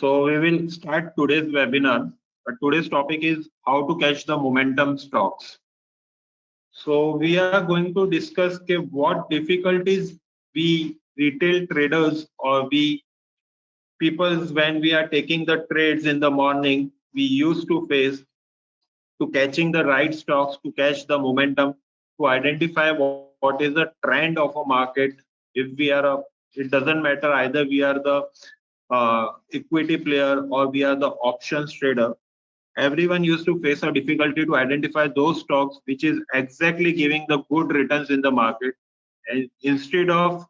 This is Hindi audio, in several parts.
So we will start today's webinar. Today's topic is how to catch the momentum stocks. So we are going to discuss what difficulties we retail traders or we people when we are taking the trades in the morning we used to face to catching the right stocks, to catch the momentum, to identify what is the trend of a market. If we are it doesn't matter either we are the equity player or we are the options trader. Everyone used to face a difficulty to identify those stocks which is exactly giving the good returns in the market. And instead of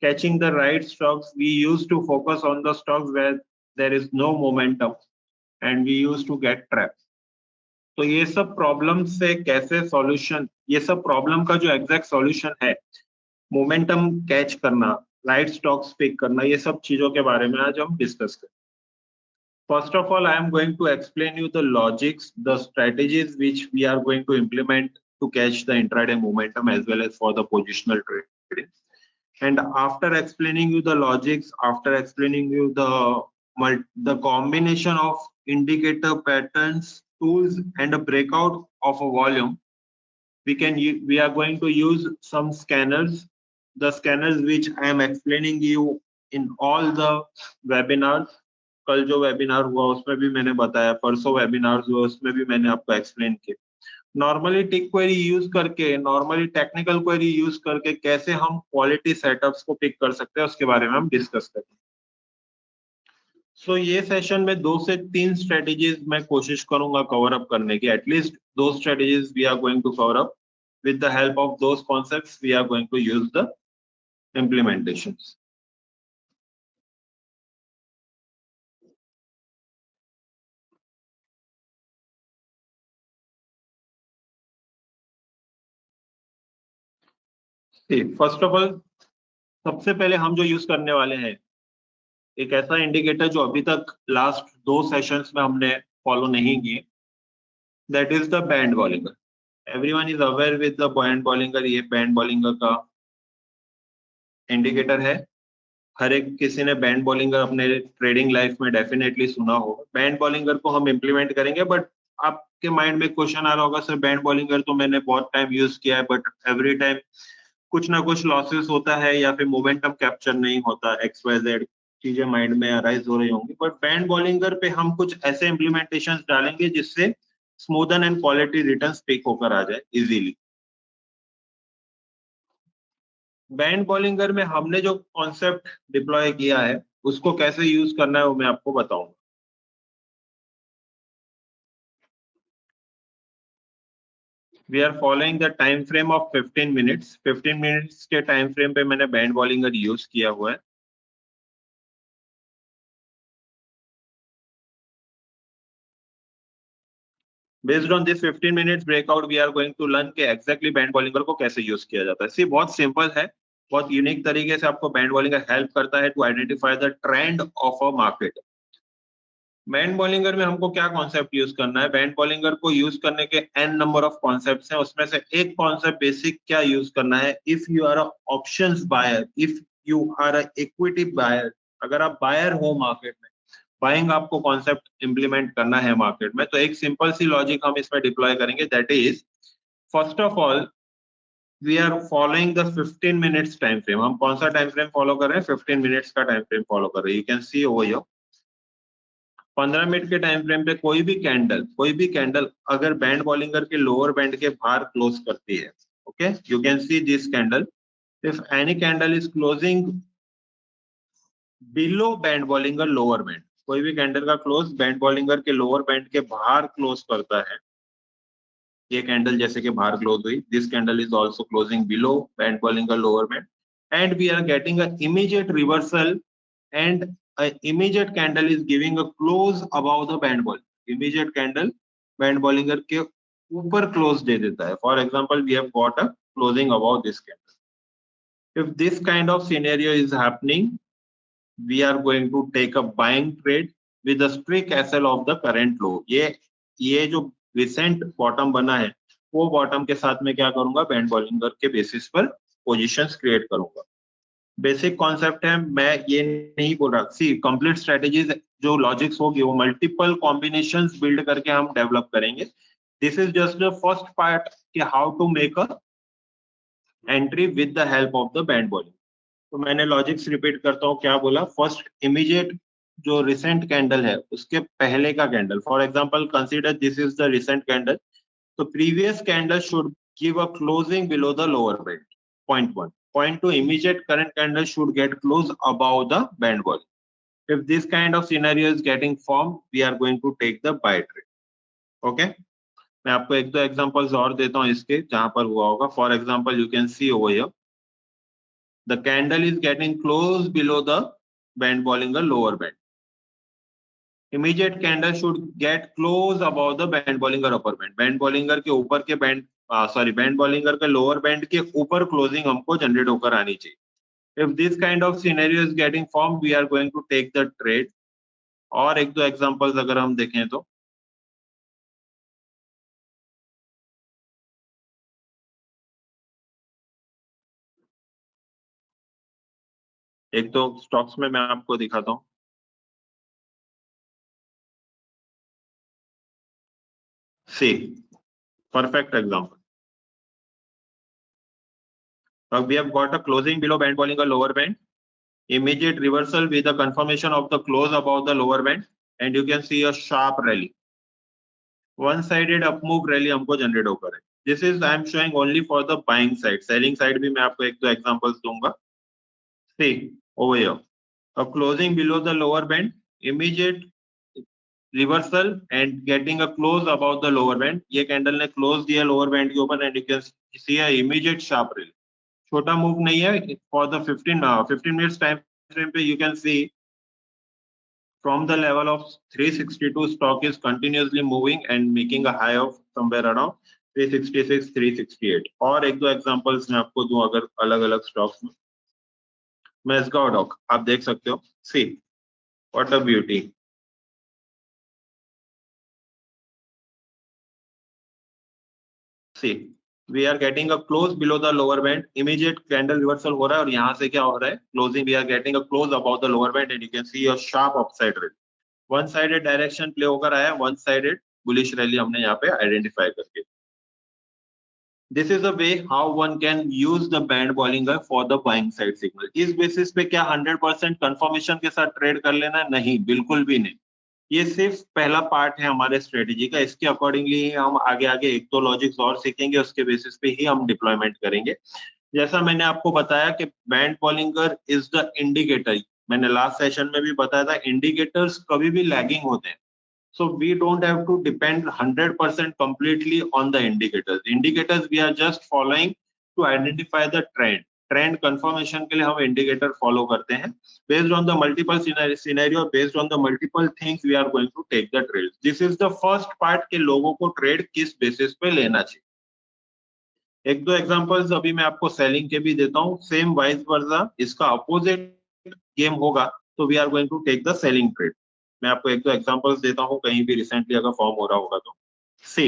catching the right stocks, we used to focus on the stocks where there is no momentum and we used to get trapped. तो ये सब प्रॉब्लम से कैसे सॉल्यूशन, ये सब प्रॉब्लम का जो एग्जैक्ट सॉल्यूशन है, मोमेंटम कैच करना, राइट स्टॉक्स पिक करना, ये सब चीजों के बारे में आज हम डिस्कस करें. First of all, I am going to explain you the logics, the strategies which we are going to implement to catch the intraday momentum as well as for the positional trading. And after explaining you the logics, after explaining you the combination of indicator patterns, tools, and a breakout of a volume, we are going to use some scanners, the scanners which I am explaining you in all the webinars. कल जो वेबिनार हुआ उसमें भी मैंने बताया, परसों वेबिनार हुआ उसमें भी मैंने आपको एक्सप्लेन किया. नॉर्मली टिक क्वेरी यूज करके, नॉर्मली टेक्निकल क्वेरी यूज करके कैसे हम क्वालिटी सेटअप्स को पिक कर सकते हैं उसके बारे में हम डिस्कस करेंगे. सो ये सेशन में 2 से 3 स्ट्रेटेजीज मैं कोशिश करूंगा कवर अप करने की. At least 2 strategies we are going to cover up with the help of those concepts we are going to use the implementations. First of all, सबसे पहले हम जो यूज करने वाले हैं एक ऐसा इंडिकेटर जो अभी तक लास्ट 2 सेशंस में हमने फॉलो नहीं किए, that is the band Bollinger. Everyone is aware with the band Bollinger. ये बैंड बॉलिंगर का इंडिकेटर है. हर एक किसी ने बैंड बॉलिंगर अपने ट्रेडिंग लाइफ में डेफिनेटली सुना होगा. बैंड बॉलिंगर को हम इम्प्लीमेंट करेंगे, बट आपके माइंड में क्वेश्चन आ रहा होगा, सर बैंड बॉलिंगर तो मैंने बहुत टाइम यूज किया है बट एवरी टाइम कुछ ना कुछ लॉसेस होता है या फिर मोमेंटम कैप्चर नहीं होता, XYZ चीजें माइंड में अराइज हो रही होंगी. बट बैंड बॉलिंगर पे हम कुछ ऐसे इम्प्लीमेंटेशंस डालेंगे जिससे smoothen and quality returns pick होकर आ जाए इजीली. बैंड बॉलिंगर में हमने जो कॉन्सेप्ट डिप्लॉय किया है उसको कैसे यूज करना है वो मैं आपको बताऊंगा. We are following the time frame of 15 minutes. 15 minutes के टाइम फ्रेम पे मैंने बैंड बॉलिंगर यूज किया हुआ है. Based on this 15 minutes breakout, we are going to learn के exactly बैंड बॉलिंगर को कैसे यूज किया जाता है. See, बहुत सिंपल है, बहुत यूनिक तरीके से आपको बैंड बॉलिंगर हेल्प करता है to identify the trend of a market. Band Bollinger में हमको क्या कॉन्सेप्ट यूज करना है? बैंड बॉलिंगर को यूज करने के n नंबर ऑफ कॉन्सेप्ट्स हैं. उसमें से एक कॉन्सेप्ट बेसिक क्या यूज करना है? If you are a options buyer, if you are a equity buyer, अगर आप बायर हो मार्केट में, बाइंग आपको कॉन्सेप्ट इंप्लीमेंट करना है मार्केट में, तो एक सिंपल सी लॉजिक हम इसमें डिप्लॉय करेंगे. That is, first of all we are following the 15 minutes time frame. हम कौन सा टाइम फ्रेम फॉलो कर रहे हैं? 15 मिनट्स का टाइम फ्रेम फॉलो कर रहे हैं. You can C over here 15 minute के टाइम फ्रेम पे कोई भी कैंडल अगर बैंड बॉलिंगर के लोअर बैंड के बाहर क्लोज करती है, okay, you can see this candle. If any candle is closing below band Bollinger lower band, कोई भी कैंडल का क्लोज बैंड बॉलिंगर के लोअर बैंड के बाहर क्लोज करता है, ये कैंडल जैसे कि बाहर क्लोज हुई, this candle is also closing below band Bollinger lower band, and we are getting a immediate reversal and an immediate candle is giving a close above the band ball. Immediate candle band bollinger के ऊपर close दे देता है. For example, we have got a closing above this candle. If this kind of scenario is happening, we are going to take a buying trade with a strict SL of the current low. ये जो recent bottom बना है वो bottom के साथ में क्या करूंगा? band bollinger के basis पर positions create करूंगा. बेसिक कॉन्सेप्ट है, मैं ये नहीं बोल रहा. सी, कंप्लीट स्ट्रेटेजीज जो लॉजिक्स होगी वो मल्टीपल कॉम्बिनेशंस बिल्ड करके हम डेवलप करेंगे. This is just the first part कि how to make a entry with the help of the band bowling. तो मैंने लॉजिक्स रिपीट करता हूँ. क्या बोला? फर्स्ट, इमीडिएट जो रिसेंट कैंडल है उसके पहले का candle. For example consider this is the recent candle. तो previous candle should give a closing below the lower band. Point 1. Point 2, immediate current candle should get close above the band volume. If this kind of scenario is getting formed, we are going to take the buy trade. Okay? मैं आपको एक दो एग्जांपल्स और देता हूं इसके जहां पर हुआ होगा. For example, you can C over here the candle is getting close below the band Bollinger lower band. Immediate candle should get close above the band Bollinger upper band. Band Bollinger के ऊपर के band band Bollinger के lower band के ऊपर closing हमको जनरेट होकर आनी चाहिए. If this kind of scenario is getting formed, we are going to take the trade. और एक दो एग्जांपल्स अगर हम देखें तो एक दो स्टॉक्स में मैं आपको दिखाता हूं. सी perfect example. Now we have got a closing below band Bollinger lower band. Immediate reversal with a confirmation of the close above the lower band, and you can see a sharp rally. One-sided up move rally हमको जनरेट होकर है. This is I am showing only for the buying side. Selling side भी मैं आपको एक दो examples दूंगा. See over here, a closing below the lower band, immediate reversal and getting a close above the lower band. ये candle ने close दिया lower band के ऊपर, and you can see a immediate sharp rally. छोटा मूव नहीं है. For the 15 minutes time frame पे you can see from the level of 362 stock is continuously moving and making a high of somewhere around 366 368. और एक दो एग्जांपल्स मैं आपको दूं अगर अलग अलग स्टॉक्स में. मेस्गाडॉक आप देख सकते हो. See what a beauty. See we are getting a close below the lower band, immediate candle reversal हो रहा है और यहाँ से क्या हो रहा है? Closing we are getting a close above the lower band and you can see a sharp upside rally. One sided direction play होकर आया. One sided bullish rally हमने यहाँ पे identify करके. This is a way how one can use the band Bollinger for the buying side signal. इस बेसिस पे क्या 100% कंफर्मेशन के साथ ट्रेड कर लेना? नहीं, बिल्कुल भी नहीं. ये सिर्फ पहला पार्ट है हमारे स्ट्रेटेजी का. इसके अकॉर्डिंगली हम आगे आगे एक दो लॉजिक्स और सीखेंगे, उसके बेसिस पे ही हम डिप्लॉयमेंट करेंगे. जैसा मैंने आपको बताया कि band Bollinger is the indicator. मैंने लास्ट सेशन में भी बताया था इंडिकेटर्स कभी भी लैगिंग होते हैं. So we don't have to depend 100% completely on the indicators. Indicators we are just following to identify the trend. Trend confirmation के लिए हम indicator follow करते हैं. Based on the multiple scenario, based on the multiple things, we are going to take the trades. This is the first part के लोगों को trade किस basis पे लेना चाहिए. एक दो examples अभी मैं आपको selling के भी देता हूँ. Same vice versa, इसका opposite game होगा तो we are going to take the selling trade. मैं आपको एक दो एग्जांपल्स देता हूं कहीं भी रिसेंटली अगर फॉर्म हो रहा होगा तो. सी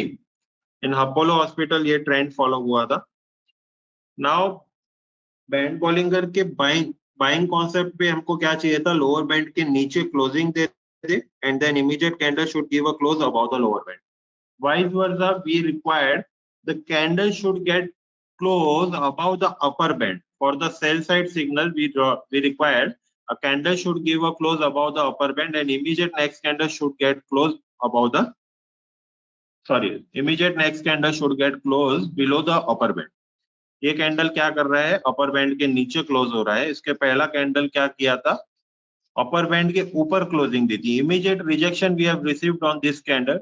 इन अपोलो हॉस्पिटल ये ट्रेंड फॉलो हुआ था. नाउ बैंड बॉलिंगर के बाइंग कॉन्सेप्ट पे हमको क्या चाहिए था? लोअर बैंड के नीचे क्लोजिंग दे दे and then immediate candle should give a close about the lower band. Vice versa we required the candle should get close about the upper band. For the sell side signal we required a candle should give a close above the upper band and immediate next candle should get close above the immediate next candle should get close below the upper band. ये कैंडल क्या कर रहा है? अपर बैंड के नीचे क्लोज हो रहा है. इसके पहला कैंडल क्या किया था? अपर बैंड के ऊपर क्लोजिंग दी थी. Immediate rejection we have received on this candle.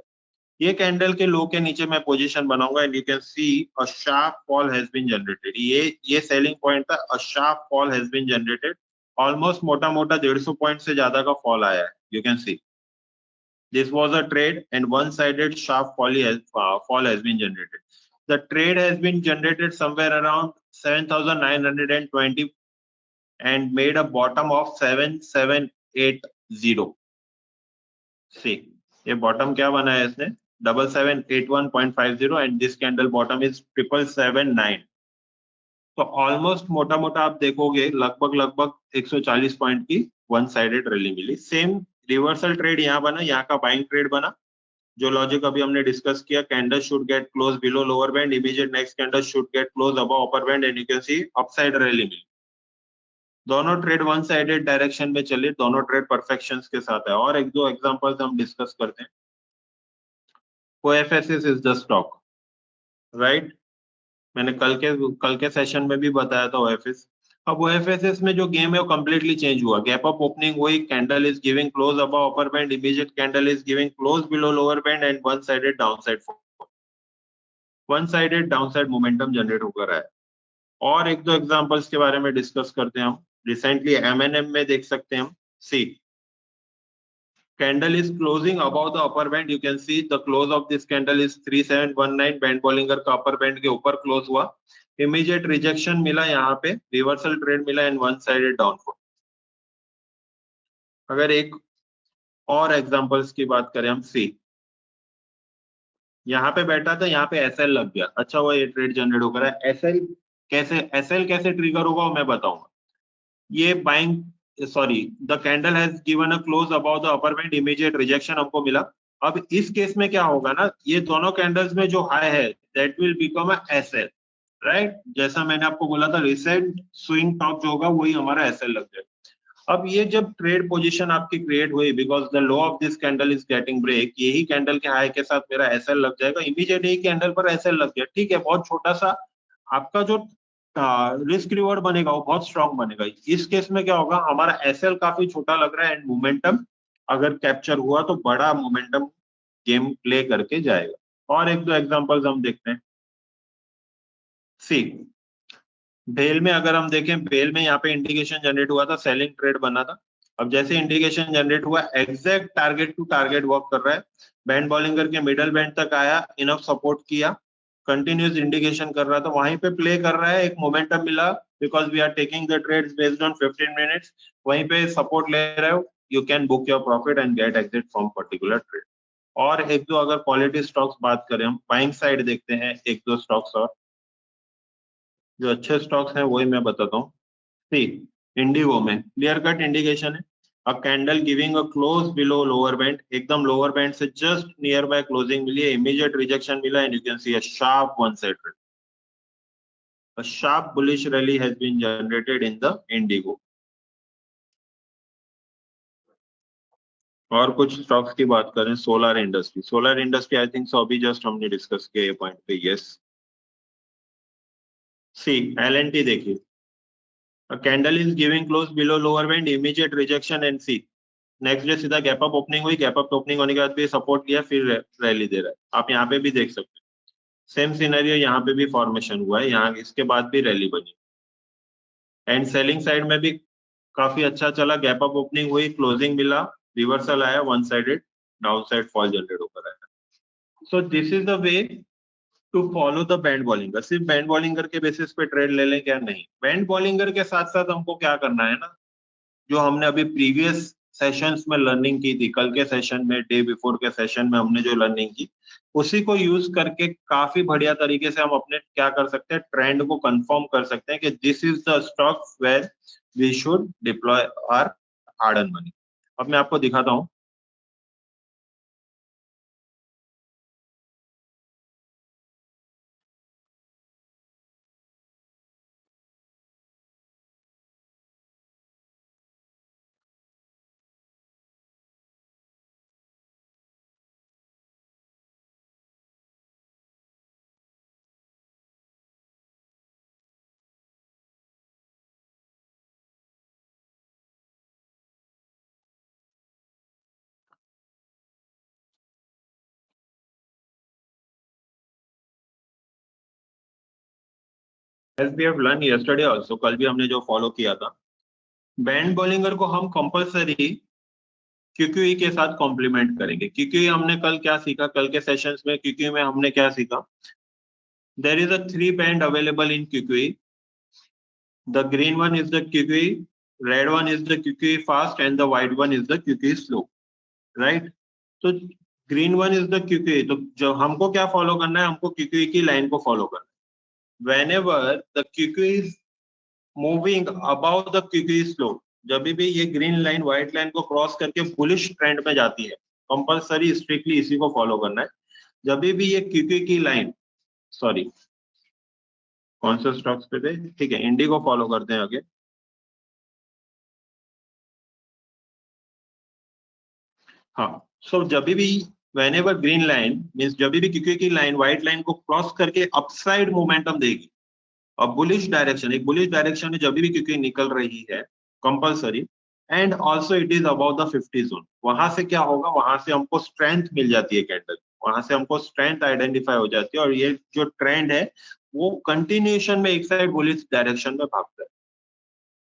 ये कैंडल के लो के नीचे मैं पोजीशन बनाऊंगा and you can see a sharp fall has been generated. ये सेलिंग पॉइंट था. A sharp fall has been generated. Almost मोटा मोटा 150 पॉइंट से ज्यादा का फॉल आया है. You can C this was a trade and one sided sharp fall has been generated. The trade has been generated somewhere around 7920 and made a bottom of 7780. see ये bottom क्या बना है इसने? 7781.50 and this candle bottom is 7779. तो ऑलमोस्ट मोटा मोटा आप देखोगे लगभग 140 पॉइंट की वन साइडेड रैली मिली. सेम रिवर्सल ट्रेड यहाँ बना, यहाँ का बाइंग ट्रेड बना, जो लॉजिक अभी हमने डिस्कस किया, candle should get close below lower band, immediate next candle should get close above upper band and you can see upside rally मिली। दोनों ट्रेड वन साइडेड डायरेक्शन में चले, दोनों ट्रेड परफेक्शंस के साथ है। और एक दो एग्जांपल्स हम डिस्कस करते हैं। OFSS is the stock, right? मैंने कल के सेशन में भी बताया था OFS। अब OFSS में जो गेम है वो कंप्लीटली चेंज हुआ। गैप अप ओपनिंग हुई, candle is giving close above upper band, immediate candle is giving close below lower band and one sided downside fall, one sided downside momentum generate होकर आया। और एक दो एग्जांपल्स के बारे में डिस्कस करते हैं हम। रिसेंटली MNM में देख सकते हैं हम, सी candle is closing above the upper band, you can see the close of this candle is 3719, band Bollinger का अपर बैंड के ऊपर क्लोज हुआ, इमीडिएट रिजेक्शन मिला, यहाँ पे रिवर्सल ट्रेड मिला एंड वन साइडेड डाउनफॉल। अगर एक और एग्जांपल्स की बात करें हम, सी यहाँ पे बैठा था, यहाँ पे SL लग गया, अच्छा हुआ ये ट्रेड जनरेट होकर है। SL कैसे ट्रिगर होगा वो मैं बताऊंगा। ये buying the candle has given a close above the upper band, immediate rejection हमको मिला। अब इस केस में क्या होगा ना, ये दोनों कैंडल्स में जो हाई है that will become a SL, right? जैसा मैंने आपको बोला था, रिसेंट स्विंग टॉप जो होगा वही हमारा SL लग जाएगा। अब ये जब ट्रेड पोजीशन आपकी क्रिएट हुई, because the low of this candle is getting break, यही कैंडल के हाई के साथ मेरा SL लग जाएगा, इमीडिएट यही कैंडल पर SL लग गया, ठीक है, बहुत छोटा सा, आपका जो रिस्क रिवॉर्ड बनेगा वो बहुत स्ट्रांग बनेगा। इस केस में क्या होगा, हमारा SL काफी छोटा लग रहा है एंड मोमेंटम अगर कैप्चर हुआ तो बड़ा मोमेंटम गेम प्ले करके जाएगा। और एक दो एग्जांपल्स हम देखते हैं। सी बेल में अगर हम देखें, बेल में यहाँ पे इंडिकेशन जनरेट हुआ था, सेलिंग ट्रेड बना था। अब जैसे इंडिकेशन जनरेट हुआ, exact target to target work कर रहा है, बैंड बॉलिंगर के मिडल बैंड तक आया, इनफ सपोर्ट किया, कंटिन्यूस इंडिकेशन कर रहा था, वहीं पे प्ले कर रहा है, एक मोमेंटम मिला, because we are taking the trades based on 15 minutes, वहीं पे सपोर्ट ले रहे हो, you can book your profit and get exit from particular trade. और एक दो अगर क्वालिटी स्टॉक्स बात करें, हम बाइंग साइड देखते हैं एक दो स्टॉक्स, और जो अच्छे स्टॉक्स हैं वही मैं बताता हूँ। सी इंडिगो में क्लियर कट इंडिकेशन है, अ candle giving a close below lower band, एकदम लोअर बैंड से जस्ट नियर बाय क्लोजिंग मिली है, इमीडिएट रिजेक्शन मिला and you can see a sharp one side trade, a sharp bullish rally has been generated in the Indigo। और कुछ स्टॉक्स की बात करें, solar industry I think so अभी जस्ट हमने डिस्कस किया ये पॉइंट पे, यस। सी LNT देखिए, a candle is giving close below lower band, immediate rejection and see next day सीधा गैप अप ओपनिंग हुई, गैप अप ओपनिंग होने के बाद भी सपोर्ट लिया, फिर रैली दे रहा है, आप यहाँ पे भी देख सकते हैं। सेम सिनेरियो यहाँ पे भी फॉर्मेशन हुआ है, यहाँ इसके बाद भी रैली बनी एंड सेलिंग साइड में भी काफी अच्छा चला, गैप अप ओपनिंग हुई, क्लोजिंग मिला, रिवर्सल आया, one sided down side fall generate होकर आया। So this is the way to follow the band Bollinger. सिर्फ बैंड बॉलिंगर के बेसिस पे ट्रेड ले लें क्या? नहीं, बैंड बॉलिंगर के साथ साथ हमको क्या करना है ना, जो हमने अभी प्रीवियस सेशंस में लर्निंग की थी, कल के सेशन में, डे बिफोर के सेशन में हमने जो लर्निंग की, उसी को यूज करके काफी बढ़िया तरीके से हम अपने क्या कर सकते हैं, ट्रेंड को कंफर्म कर सकते हैं कि this is the stock where we should deploy our hard earn money. अब मैं आपको दिखाता हूं। As we have learned yesterday also, कल भी हमने जो फॉलो किया था, बैंड बॉलिंगर को हम कंपलसरी QQE के साथ कॉम्प्लीमेंट करेंगे। QQE हमने कल क्या सीखा, कल के सेशंस में QQE में हमने क्या सीखा, there is a 3 band available in QQE, the green one is the QQE, red one is the QQE fast and the white one is the QQE slow, right? तो green one is the QQE, तो जो हमको क्या फॉलो करना है, हमको QQE की लाइन को फॉलो करना है। whenever the QQE is moving above the QQE slope, जब भी ये ग्रीन लाइन व्हाइट लाइन को क्रॉस करके बुलिश ट्रेंड में जाती है, कंपलसरी स्ट्रिक्टली इसी को फॉलो करना है। जब भी ये क्यूक्यू की लाइन, सॉरी कौन से स्टॉक्स पे थे, ठीक है, इंडिगो फॉलो करते हैं आगे। हाँ, सो जब भी whenever green line means जब भी क्यूक्यू की लाइन व्हाइट लाइन को क्रॉस करके अपसाइड मोमेंटम देगी और बुलिश डायरेक्शन, एक बुलिश डायरेक्शन में जब भी क्यूक्यू निकल रही है compulsory, and also it is about the 50 zone, वहां से क्या होगा, वहां से हमको स्ट्रेंथ मिल जाती है कैंडल, वहां से हमको स्ट्रेंथ आइडेंटिफाई हो जाती है और ये जो ट्रेंड है वो कंटिन्यूएशन में एक साइड बुलिश डायरेक्शन में भागता है।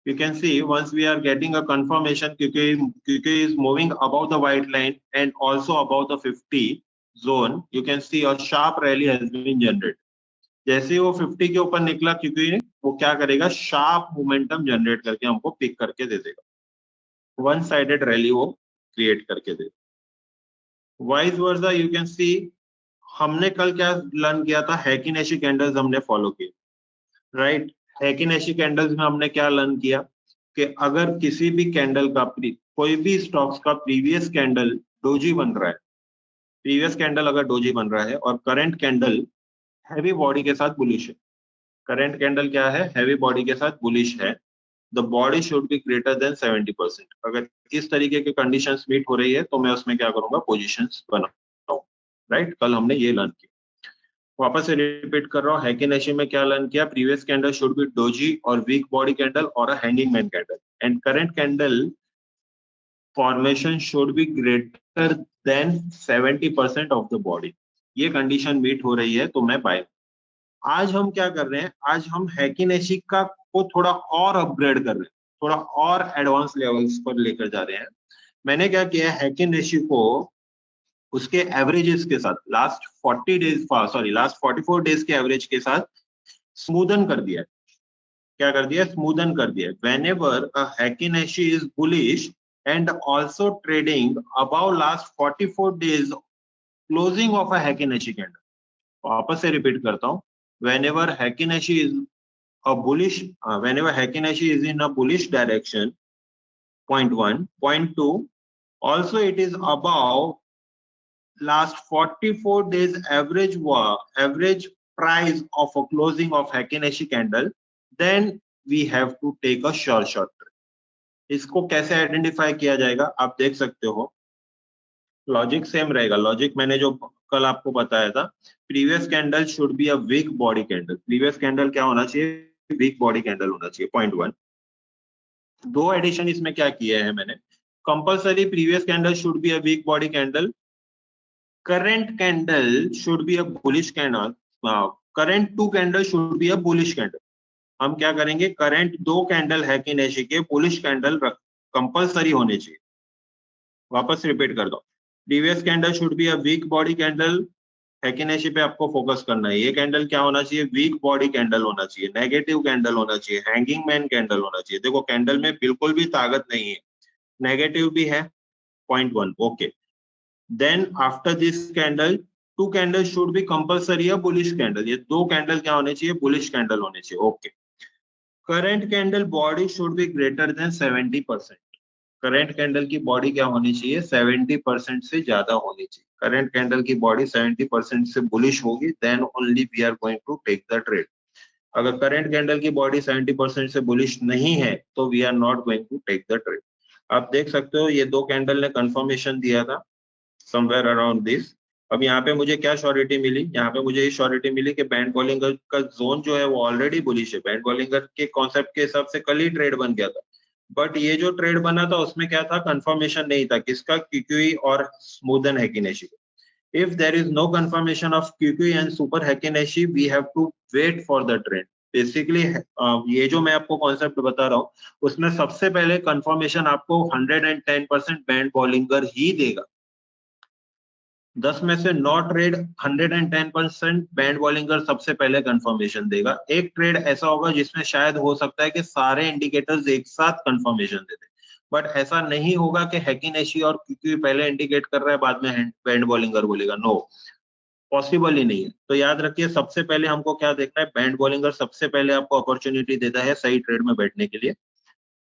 You can see once we are getting a confirmation QQ is moving above the white line and also above the 50 zone, you can see a sharp rally has been generated. जैसे ही वो 50 के ऊपर निकला QQ, वो क्या करेगा, शार्प मोमेंटम जनरेट करके हमको पिक करके दे देगा, वन साइडेड रैली वो क्रिएट करके दे देगा। वाइस वर्सा यू कैन सी, हमने कल क्या लर्न किया था, हैकिनेशी कैंडल्स हमने फॉलो किए, राइट। हैकिनेशी कैंडल्स में हमने क्या लर्न किया कि अगर किसी भी कैंडल का कोई भी स्टॉक्स का प्रीवियस कैंडल डोजी बन रहा है, प्रीवियस कैंडल अगर डोजी बन रहा है और करंट कैंडल हैवी बॉडी के साथ बुलिश है, करंट कैंडल क्या है, हैवी बॉडी के साथ बुलिश है, the body should be greater than 70%। अगर इस तरीके के कंडीशंस मीट हो रही है तो मैं उसमें क्या करूंगा, पोजीशंस बनाऊंगा, राइट। कल हमने ये लर्न किया, वापस से रिपीट कर रहा हूँ, हैकिनेशी में क्या लर्न किया, previous candle should be doji और वीक बॉडी कैंडल और a hanging man candle, and current candle formation should be greater than 70% of the body. ये कंडीशन मीट हो रही है तो मैं बाय। आज हम क्या कर रहे हैं, आज हम हैकिनेशी का को थोड़ा और अपग्रेड कर रहे हैं, थोड़ा और एडवांस लेवल्स पर लेकर जा रहे हैं। मैंने क्या किया, हैकिनेशी को उसके एवरेजेस के साथ लास्ट 44 डेज के एवरेज के साथ स्मूदन कर दिया है। क्या कर दिया, स्मूदन कर दिया है। Whenever a Heikin Ashi is bullish and also trading about last 44 days closing of a Heikin Ashi candle, वापस से रिपीट करता हूं, whenever हैकिनेशी is a bullish whenever हैकिनेशी is in a bullish direction, point 1, point 2, also it is above last 44 days average price of a closing of हैकिनेशी candle, then we have to take a short trade। इसको कैसे आइडेंटिफाई किया जाएगा, आप देख सकते हो, लॉजिक सेम रहेगा। लॉजिक मैंने जो कल आपको बताया था, previous candle should be a weak body candle, previous candle क्या होना चाहिए, वीक बॉडी कैंडल होना चाहिए, पॉइंट 1। दो एडिशन इसमें क्या किया है मैंने, compulsory previous candle should be a weak body candle, current candle should be a bullish candle, current two candle should be a bullish candle. हम क्या करेंगे, करंट दो कैंडल हैकिनेशी के बुलिश कैंडल कंपलसरी होने चाहिए। वापस रिपीट कर दो, previous candle should be a weak body candle, Heikin Ashi पे आपको फोकस करना है। ये कैंडल क्या होना चाहिए, वीक बॉडी कैंडल होना चाहिए, नेगेटिव कैंडल होना चाहिए, हैंगिंग मैन कैंडल होना चाहिए। देखो कैंडल में बिल्कुल भी ताकत नहीं है, नेगेटिव भी है, point 1, okay. Then after this candle two candle should be compulsory a bullish candle, ये दो कैंडल क्या होने चाहिए, बुलिश कैंडल होने चाहिए, okay. Current candle body should be greater than 70%, current candle की बॉडी क्या होनी चाहिए, 70% से ज्यादा होनी चाहिए। करंट कैंडल की बॉडी 70% से बुलिश होगी, then only we are going to take the trade. अगर करंट कैंडल की बॉडी 70% से बुलिश नहीं है तो we are not going to take the trade. आप देख सकते हो ये दो कैंडल ने कंफर्मेशन दिया था समवेयर अराउंड दिस। अब यहाँ पे मुझे क्या श्योरिटी मिली, यहाँ पे मुझे ये श्योरिटी मिली कि बैंड बॉलिंगर का जोन जो है वो ऑलरेडी बुलिश है। बैंड बॉलिंगर के कॉन्सेप्ट के हिसाब से कल ही ट्रेड बन गया था, बट ये जो ट्रेड बना था उसमें क्या था, कंफर्मेशन नहीं था किसका, क्यूक्यूई और smoothen Heikin Ashi. If there is no confirmation of QQE and super Heikin Ashi, we have to wait for the trade. Basically ये जो मैं आपको कॉन्सेप्ट बता रहा हूँ उसमें सबसे पहले कंफर्मेशन आपको 110% बैंड बॉलिंगर ही देगा। 10 में से 9 ट्रेड 110% बैंड बॉलिंगर सबसे पहले कंफर्मेशन देगा। एक ट्रेड ऐसा होगा जिसमें शायद हो सकता है कि सारे इंडिकेटर्स एक साथ कंफर्मेशन दे दे, बट ऐसा नहीं होगा कि हैकिनेशी और क्यूक्यू पहले इंडिकेट कर रहा है बाद में बैंड बॉलिंगर बोलेगा, नो, पॉसिबल ही नहीं है। तो याद रखिए सबसे पहले हमको क्या देखना है, बैंड बॉलिंगर सबसे पहले आपको अपॉर्चुनिटी देता है सही ट्रेड में बैठने के लिए।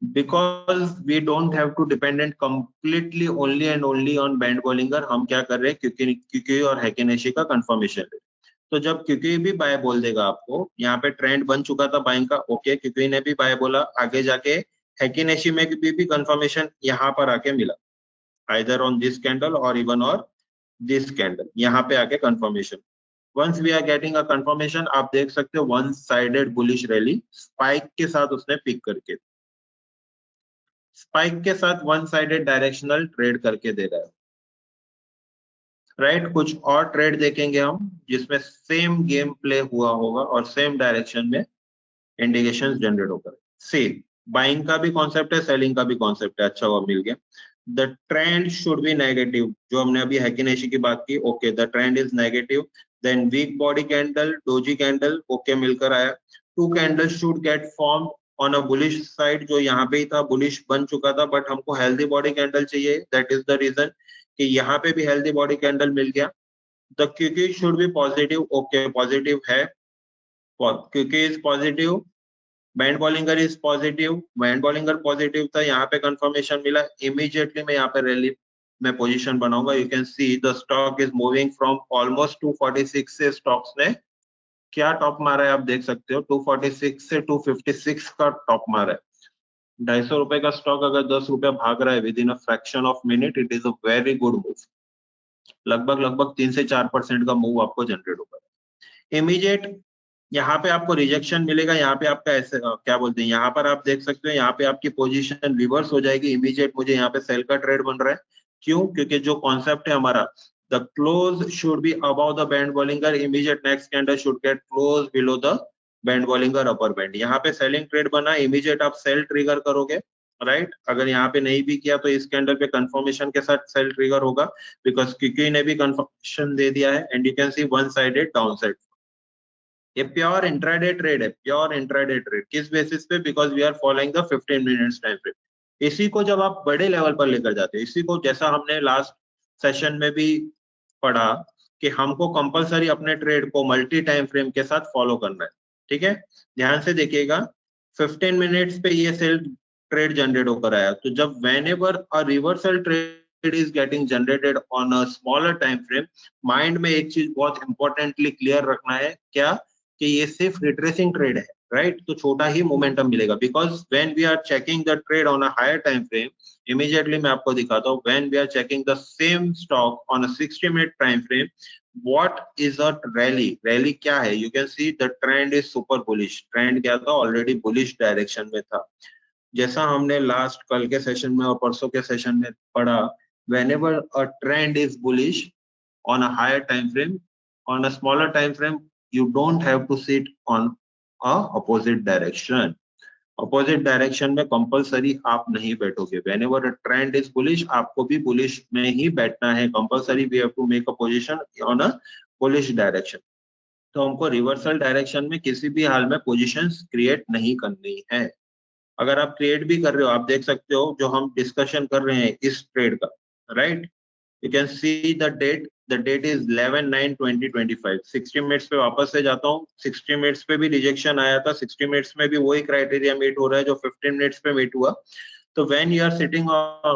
Because we don't have to dependent completely only and only on band Bollinger. हम क्या कर रहे हैं, क्योंकि और हैकिनेशी का कंफर्मेशन ले। तो जब क्योंकि भी बाय बोल देगा आपको, यहाँ पे ट्रेंड बन चुका था बाइंग का, ओके क्योंकि ने भी बाय बोला, आगे जाके हैकिनेशी में भी कंफर्मेशन यहाँ पर आके मिला, आइदर ऑन दिस कैंडल और इवन और दिस कैंडल, यहाँ पे आके confirmation. Once we are getting a confirmation, आप देख सकते हो one sided bullish rally spike के साथ उसने पिक करके, स्पाइक के साथ वन साइडेड डायरेक्शनल ट्रेड करके दे रहा है, राइट। कुछ और ट्रेड देखेंगे हम जिसमें सेम गेम प्ले हुआ होगा और सेम डायरेक्शन में इंडिकेशंस जनरेट होकर। सेम बाइंग का भी कॉन्सेप्ट है, सेलिंग का भी कॉन्सेप्ट है। अच्छा हुआ मिल गया। The trend should be negative, जो हमने अभी हैकिनेशी की बात की, okay the trend is negative. Then weak body candle, doji candle, okay मिलकर आया। Two candle should get form on a bullish side, जो यहाँ पे ही था, बुलिश बन चुका था, बट हमको हेल्दी बॉडी कैंडल चाहिए, दैट इज द रीजन कि यहाँ पे भी हेल्दी बॉडी कैंडल मिल गया। द क्यूकी should be positive, okay positive है, क्यूकी is positive, band Bollinger is positive, band Bollinger positive था, यहाँ पे कंफर्मेशन मिला। इमीडिएटली मैं यहाँ पे रैली में पोजीशन बनाऊंगा। You can see the stock is moving from almost 246 से स्टॉक्स ने क्या टॉप मारा है, आप देख सकते हो 246 से 256 का टॉप मारा है। 250 रुपए का स्टॉक अगर 10 रुपया भाग रहा है with in a fraction of minute, it is a very good move. लगभग 3 से 4% का मूव आपको जनरेट होगा। इमीडिएट यहाँ पे आपको रिजेक्शन मिलेगा, यहाँ पे आपका ऐसे क्या बोलते हैं, यहाँ पर आप देख सकते हो, यहाँ पे आपकी पोजीशन रिवर्स हो जाएगी। इमीडिएट मुझे यहाँ पे सेल का ट्रेड बन रहा है, क्यों? क्योंकि जो कॉन्सेप्ट है हमारा, the close should be about the band Bollinger, immediate next candle should get close below the band Bollinger upper band. यहाँ पे सेलिंग ट्रेड बना, इमीडिएट आप सेल ट्रिगर करोगे, राइट। अगर यहाँ पे नहीं भी किया तो इस कैंडल पे कंफर्मेशन के साथ सेल ट्रिगर होगा, बिकॉज क्यूकी ने भी कंफर्मेशन दे दिया है। And you can see one sided down side. ये प्योर इंट्राडे ट्रेड है, प्योर इंट्राडे ट्रेड। किस बेसिस पे? Because we are following the 15 minutes time frame. इसी को जब आप बड़े लेवल पर लेकर जाते हो, इसी को जैसा हमने लास्ट सेशन में भी पढ़ा कि हमको कंपलसरी अपने ट्रेड को मल्टी टाइम फ्रेम के साथ फॉलो करना है, ठीक है। ध्यान से देखिएगा, 15 मिनट्स पे ये सेल ट्रेड जनरेट होकर आया। तो जब whenever a reversal trade is getting generated on a smaller time frame, mind में एक चीज बहुत इंपॉर्टेंटली क्लियर रखना है, क्या? कि ये सिर्फ रिट्रेसिंग ट्रेड है, राइट। तो छोटा ही मोमेंटम मिलेगा, because when we are checking the trade on a higher time frame, immediately मैं आपको दिखाता हूँ, when we are checking the same stock on a 60 minute time frame, what is a rally? Rally क्या है? You can see the trend is super bullish. Trend क्या था? ऑलरेडी बुलिश डायरेक्शन में था। जैसा हमने लास्ट कल के सेशन में और परसों के सेशन में पढ़ा, whenever a trend is bullish on a higher time frame, on a smaller time frame, you don't have to sit on a opposite direction. Opposite direction में कंपलसरी आप नहीं बैठोगे। whenever a trend is bullish, आपको भी बुलिश में ही बैठना है compulsory. we have to make a position on a bullish direction. तो हमको रिवर्सल डायरेक्शन में किसी भी हाल में पोजीशंस क्रिएट नहीं करनी है। अगर आप ट्रेड भी कर रहे हो, आप देख सकते हो जो हम डिस्कशन कर रहे हैं इस ट्रेड का, right. You can see the date is 11/9/2025। 60 minutes पे वापस से जाता हूँ, 60 मिनट्स पे भी रिजेक्शन आया था, 60 मिनट्स में भी वही क्राइटेरिया मीट हो रहा है जो 15 मिनट्स पे मीट हुआ। तो when you are sitting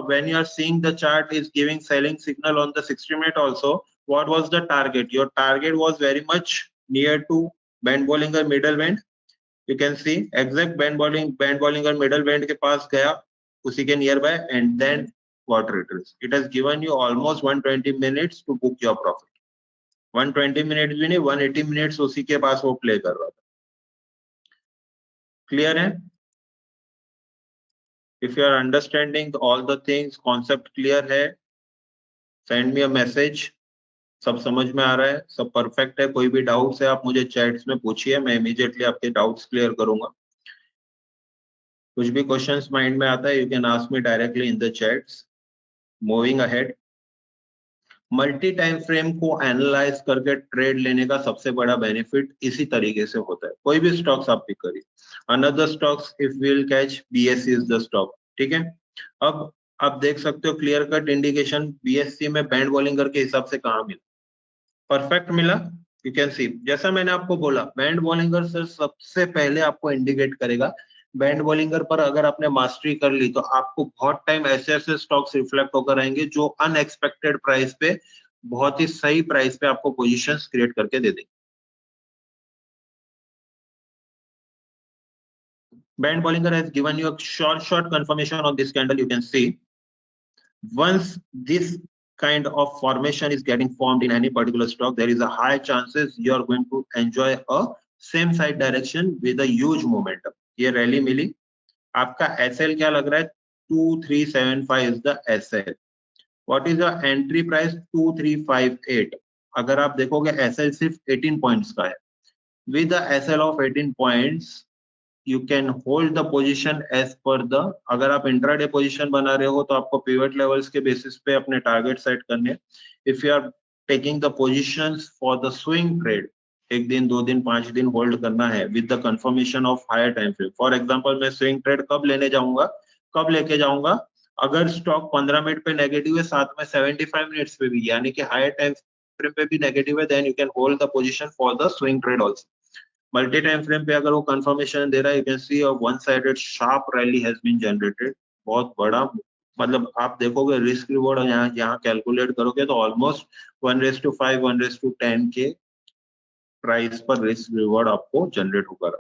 when you are seeing the chart is giving selling signal on the 60 minute also, what was the target? Your target was very much near to band Bollinger middle band. You can see exact band Bollinger middle band के पास गया, उसी के nearby, and then got retraced. It has given you almost 120 minutes to book your profit. 120 minutes भी नहीं, 180 minutes उसी के पास वो play कर रहा था। Clear है? If you are understanding all the things, concept clear है, send me a message. सब समझ में आ रहा है, सब परफेक्ट है? कोई भी डाउट्स है आप मुझे चैट्स में पूछिए, मैं इमीडिएटली आपके डाउट्स क्लियर करूंगा। कुछ भी क्वेश्चंस माइंड में आता है, you can ask me directly in the chats. Moving ahead, multi time frame को एनालाइज करके ट्रेड लेने का सबसे बड़ा बेनिफिट इसी तरीके से होता है। कोई भी स्टॉक्स आप पिक करिए, another stocks if will catch, BSc is the stock, ठीक है। अब आप देख सकते हो क्लियर कट इंडिकेशन बीएससी में बैंड बॉलिंगर के हिसाब से कहाँ मिला, परफेक्ट मिला। यू कैन सी, जैसा मैंने आपको बोला, बैंड बॉलिंगर से सबसे पहले आपको इंडिकेट करेगा बैंड बॉलिंगर पर अगर आपने मास्टरी कर ली तो आपको बहुत टाइम ऐसे ऐसे स्टॉक्स रिफ्लेक्ट होकर आएंगे जो अनएक्सपेक्टेड प्राइस पे, बहुत ही सही प्राइस पे आपको पोजीशंस क्रिएट करके दे देंगे। Band Bollinger has given you a short confirmation on this candle. You can see once this kind of formation is getting formed in any particular stock, there is a high chances you are going to enjoy a same side direction with a huge momentum. ये रैली मिली, आपका SL क्या लग रहा है? 2375 is the SL. What is the entry price? 2358. अगर आप देखोगे SL सिर्फ 18 पॉइंट्स का है. With the SL of 18 points, you can hold the position as per the, अगर आप इंट्राडे पोजीशन बना रहे हो तो आपको पिवट लेवल्स के बेसिस पे अपने टारगेट सेट करने. If you are taking the positions for the swing trade, एक दिन, 2 दिन, 5 दिन होल्ड करना है with the confirmation of higher time frame. For example मैं स्विंग ट्रेड कब लेने जाऊंगा, कब लेके जाऊंगा? अगर स्टॉक 15 मिनट पे नेगेटिव है, साथ में 75 मिनट्स पे भी, यानी कि हायर टाइम फ्रेम पे भी नेगेटिव है, then you can hold the position for the swing trade also. Multi time frame पे अगर वो कंफर्मेशन दे रहा है, you can see a one sided sharp rally has been generated. बहुत बड़ा, मतलब आप देखोगे रिस्क रिवॉर्ड यहाँ कैलकुलेट करोगे तो ऑलमोस्ट 1:5 1:10 के प्राइस पर रिस्क रिवॉर्ड आपको जनरेट होगा.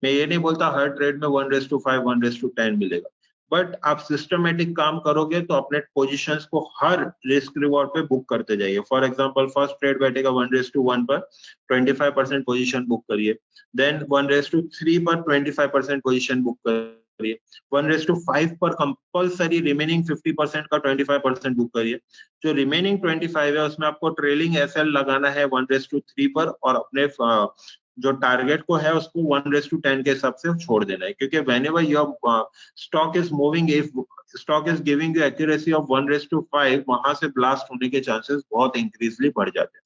मैं ये नहीं बोलता हर ट्रेड में 1:5 1:10 मिलेगा, बट आप सिस्टमेटिक काम करोगे तो अपने पोजीशंस को हर रिस्क रिवॉर्ड पे बुक करते जाइए. फॉर एग्जांपल फर्स्ट ट्रेड बैठेगा 1:1 पर, 25% पोजीशन बुक करिए. देन 1:3 पर 25% पोजीशन बुक करिए. 1:5 पर कंपलसरी रिमेनिंग 50% का 25% बुक करिए. जो रिमेनिंग 25 है उसमें आपको ट्रेलिंग एसएल लगाना है 1:3 पर, और अपने जो टारगेट को है उसको 1:10 के हिसाब से छोड़ देना है. क्योंकि whenever your stock is moving, if stock is giving you accuracy of 1:5, वहां से ब्लास्ट होने के चांसेस बहुत इंक्रीजली बढ़ जाते हैं.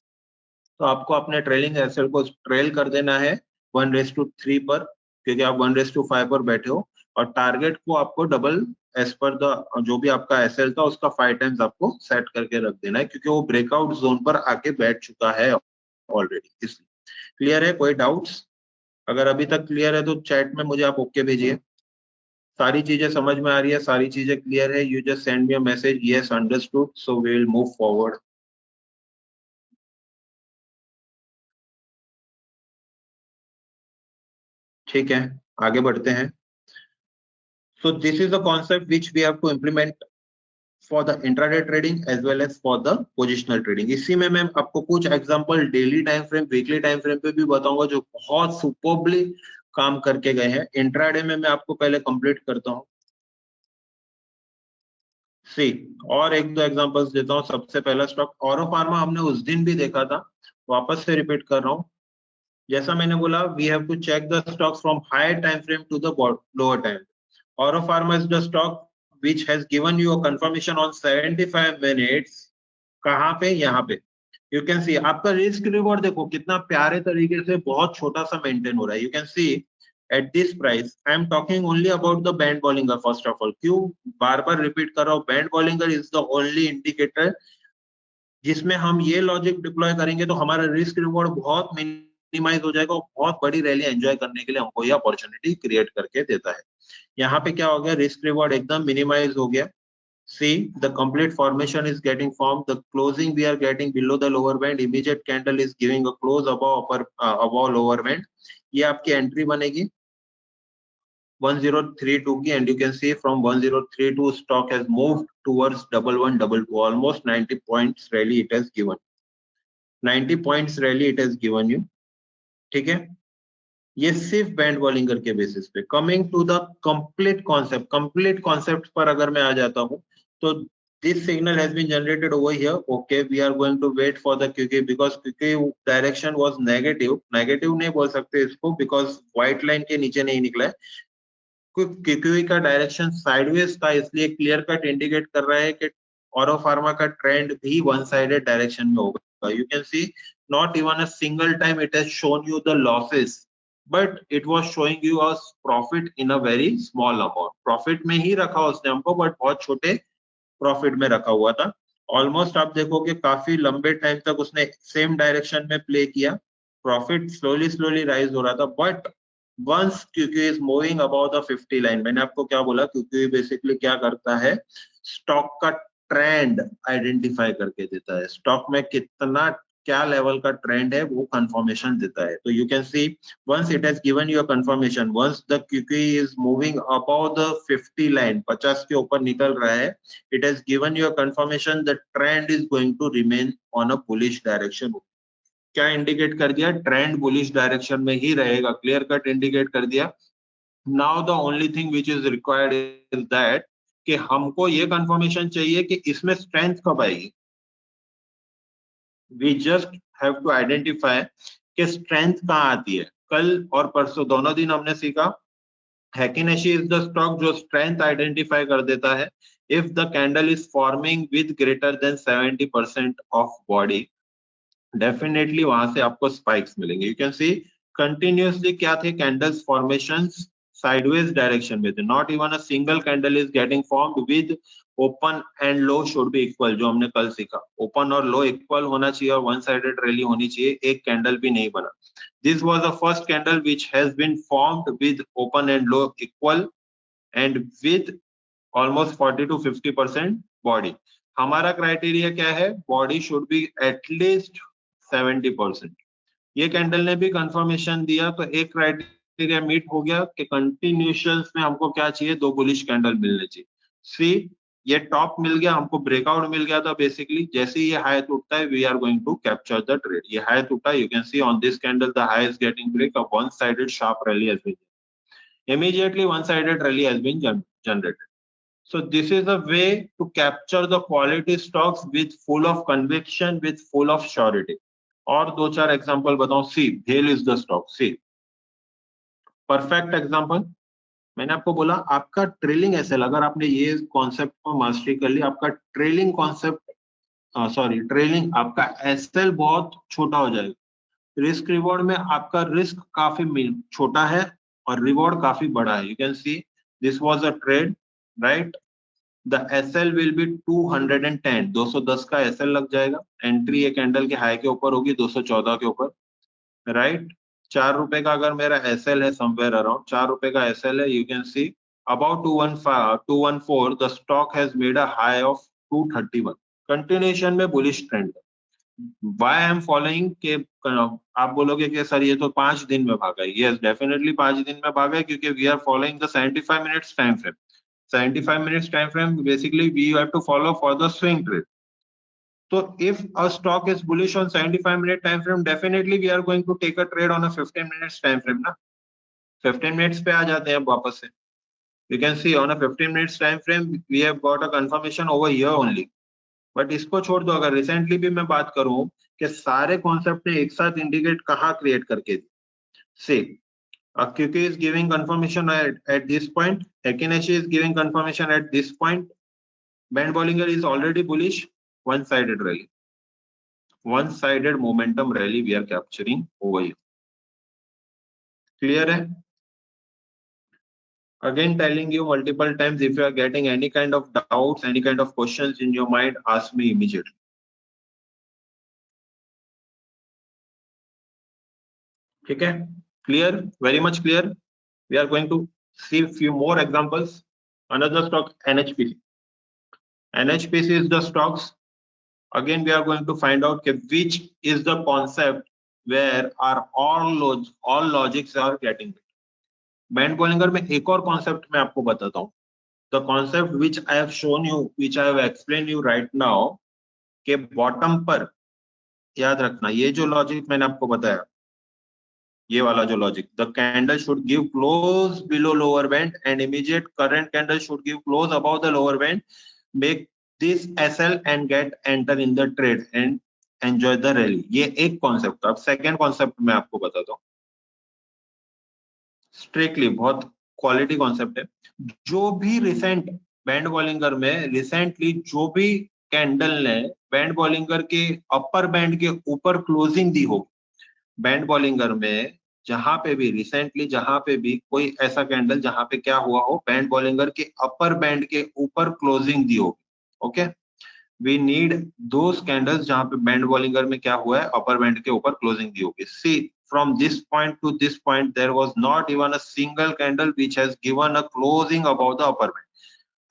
तो आपको अपने ट्रेलिंग एसएल को ट्रेल कर देना है 1:3 पर, क्योंकि आप 1:5 पर बैठे हो, और टारगेट को आपको डबल एज पर द जो भी आपका एसएल था उसका 5 टाइम्स आपको सेट करके रख देना है, क्योंकि वो ब्रेकआउट जोन पर आके बैठ चुका है ऑलरेडी. इसलिए क्लियर है? कोई डाउट्स? अगर अभी तक क्लियर है तो चैट में मुझे आप ओके भेजिए. सारी चीजें समझ में आ रही है, सारी चीजें क्लियर है? You just send me a message, yes understood, so we will move forward. ठीक है, आगे बढ़ते हैं. So this is the concept which we have to implement for the intraday trading as well as for the positional trading. इसी में मैं आपको कुछ example daily time frame, weekly time frame पे भी बताऊंगा जो बहुत सुपर्बली काम करके गए हैं. इंट्राडे में मैं आपको पहले कंप्लीट करता हूं. सी, और एक दो एग्जांपल्स देता हूं. सबसे पहला स्टॉक ऑरो फार्मा हमने उस दिन भी देखा था, वापस से रिपीट कर रहा हूं. जैसा मैंने बोला, we have to check the stocks from higher time frame to the lower time. Oro Pharma is the stock which has given you a confirmation on 75 minutes. कहाँ पे? यहाँ पे. You can see आपका रिस्क रिवॉर्ड देखो कितना प्यारे तरीके से बहुत छोटा सा मेंटेन हो रहा है. You can see at this price. I am talking only about the band Bollinger first of all. क्यों बार बार रिपीट कर रहा हूँ? Band Bollinger is the only indicator जिसमें हम ये लॉजिक डिप्लॉय करेंगे तो हमारा रिस्क रिवॉर्ड बहुत मिनिमाइज हो जाएगा, और बहुत बड़ी रैली एंजॉय करने के लिए हमको ये अपॉर्चुनिटी क्रिएट करके देता है. यहाँ पे क्या हो गया? रिस्क रिवॉर्ड एकदम मिनिमाइज हो गया. See, the complete formation is getting formed. The closing we are getting below the lower band. Immediate candle is giving a close above above lower band. ये आपकी एंट्री बनेगी 1032 की, and you can see from 1032 stock has moved towards 1122. Almost 90 points rally it has given. 90 points rally it has given you. ठीक है, ये सिर्फ बैंड बॉलिंगर के बेसिस पे. Coming to the complete concept पर अगर मैं आ जाता हूं तो this signal has been generated over here. Okay, we are going to wait for the क्यूकी, बिकॉज क्यूकी डायरेक्शन वाज नेगेटिव. नेगेटिव नहीं बोल सकते इसको, बिकॉज व्हाइट लाइन के नीचे नहीं निकला है. क्यूकी का डायरेक्शन साइडवेज था, इसलिए क्लियर कट इंडिकेट कर रहा है कि ऑरो फार्मा का ट्रेंड भी वन साइडेड डायरेक्शन में होगा. You can C not even a single time it has shown you the losses, but it was showing you a profit in a very small amount. Profit में ही रखा उसने हमको, but बहुत छोटे प्रॉफिट में रखा हुआ था. ऑलमोस्ट आप देखोगे काफी लंबे टाइम तक उसने सेम डायरेक्शन में प्ले किया. प्रॉफिट स्लोली राइज हो रहा था, but once QQ is moving about the 50 line, मैंने आपको क्या बोला, क्यूक्यू बेसिकली क्या करता है, स्टॉक का ट्रेंड आइडेंटिफाई करके देता है, स्टॉक में कितना क्या लेवल का ट्रेंड है वो कंफर्मेशन देता है। तो you can see once it has given you a confirmation, once the QQ is moving about the 50 line, 50 के ऊपर निकल रहा है, it has given you a confirmation the trend is going to remain on a bullish direction. क्या इंडिकेट कर दिया, ट्रेंड बुलिश डायरेक्शन में ही रहेगा, क्लियर कट इंडिकेट कर दिया। Now the only thing which is required is that कि हमको ये कंफर्मेशन चाहिए कि इसमें स्ट्रेंथ कब आएगी। We just have to identify कि स्ट्रेंथ कहाँ आती है। कल और परसों दोनों दिन हमने सीखा हैकिनेशी इज द स्टॉक जो स्ट्रेंथ आइडेंटिफाई कर देता है if the candle is forming with greater than 70% of body, definitely वहां से आपको स्पाइक्स मिलेंगे। यू कैन सी कंटिन्यूअसली क्या थे कैंडल्स फॉर्मेशंस साइडवेज डायरेक्शन में थे, not even a single candle is getting formed with open and low should be equal, जो हमने कल सीखा ओपन और लो इक्वल होना चाहिए और वन साइडेड रैली होनी चाहिए, एक कैंडल भी नहीं बना। This was the first candle which has been formed with open and low equal and with almost 40 to 50% body. हमारा क्राइटेरिया क्या है, बॉडी शुड बी एटलीस्ट 70%। ये कैंडल ने भी कंफर्मेशन दिया, तो एक क्राइटेरिया मीट हो गया कि कंटिन्यूएशंस में हमको क्या चाहिए, दो बुलिश कैंडल मिलने चाहिए। सी ये टॉप मिल गया हमको, ब्रेकआउट मिल गया था, बेसिकली जैसे ही ये हाई टूटता है we are going to capture the trade. ये हाई टूटा, you can see on this candle the high is getting break, a one sided sharp rally has been immediately, one sided rally has been generated. So this is a way to capture the quality stocks with full of conviction, with full of surety. और दो चार एग्जांपल बताऊं, सी भेल is the stock, see perfect example. मैंने आपको बोला आपका ट्रेलिंग एसएल, अगर आपने ये कॉन्सेप्ट को मास्टरी कर लिया, आपका ट्रेलिंग कॉन्सेप्ट ट्रेलिंग आपका एसएल बहुत छोटा हो जाएगा, रिस्क रिवॉर्ड में आपका रिस्क काफी छोटा है और रिवॉर्ड काफी बड़ा है। You can see this was a trade, right, the SL will be 210, 210 का एसएल लग जाएगा, एंट्री एक कैंडल के हाई के ऊपर होगी 214 के ऊपर, राइट। 4 रुपए का अगर मेरा एसएल है, समवेयर अराउंड 4 रुपए का एसएल है, you can see about 214 the stock has made a high of 231, continuation में bullish trend. Why I am following के आप बोलोगे कि सर ये तो 5 दिन में भागा है, yes definitely 5 दिन में भागा है, क्योंकि we are following the 75 minutes time frame। 75 minutes time frame basically we have to follow for the swing trade। So if a stock is bullish on 75 minute time frame, definitely we are going to take a trade on a 15 minutes time frame ना। 15 minutes पे आ जाते हैं अब वापस से, you can see on a 15 minutes time frame we have got a confirmation over here only। But इसको छोड़ दो, अगर रिसेंटली भी मैं बात करूं कि सारे कॉन्सेप्ट ने एक साथ इंडिकेट कहाँ क्रिएट करके दी, से क्योंकि is giving confirmation at this point, Ekeneshi is giving confirmation at this point, Band Bollinger is already bullish, one sided rally, one sided momentum rally we are capturing over here। Clear है? Again telling you multiple times, if you are getting any kind of doubts, any kind of questions in your mind, ask me immediately। ठीक है, clear, very much clear। We are going to see few more examples। Another stock, NHPC। NHPC is the stocks, again we are going to find out which is the concept where are all logics are getting it। Band Bollinger में एक और concept मैं आपको बताता हूँ, the concept which I have shown you, which I have explained you right now, के bottom पर याद रखना, ये जो लॉजिक मैंने आपको बताया, ये वाला जो logic, the candle should give close below lower band and immediate current candle should give close above the lower band, make this SL and get enter in the trade and enjoy the rally. ये एक कॉन्सेप्ट। अब सेकंड कॉन्सेप्ट मैं आपको बताता हूँ, स्ट्रिक्टली बहुत क्वालिटी कॉन्सेप्ट है। जो भी रिसेंट बैंड बॉलिंगर में रिसेंटली जो भी कैंडल ने बैंड बॉलिंगर के अपर बैंड के ऊपर क्लोजिंग दी हो, बैंड बॉलिंगर में जहां पे भी रिसेंटली जहां पे भी कोई ऐसा कैंडल जहां पे क्या हुआ हो, बैंड बॉलिंगर के अपर बैंड के ऊपर क्लोजिंग दी हो, okay, we need those candles जहां पे बैंड बॉलिंगर में क्या हुआ है, अपर बैंड के ऊपर क्लोजिंग दी होगी। सी from this point to this point there was not even a single candle which has given a closing above the upper band.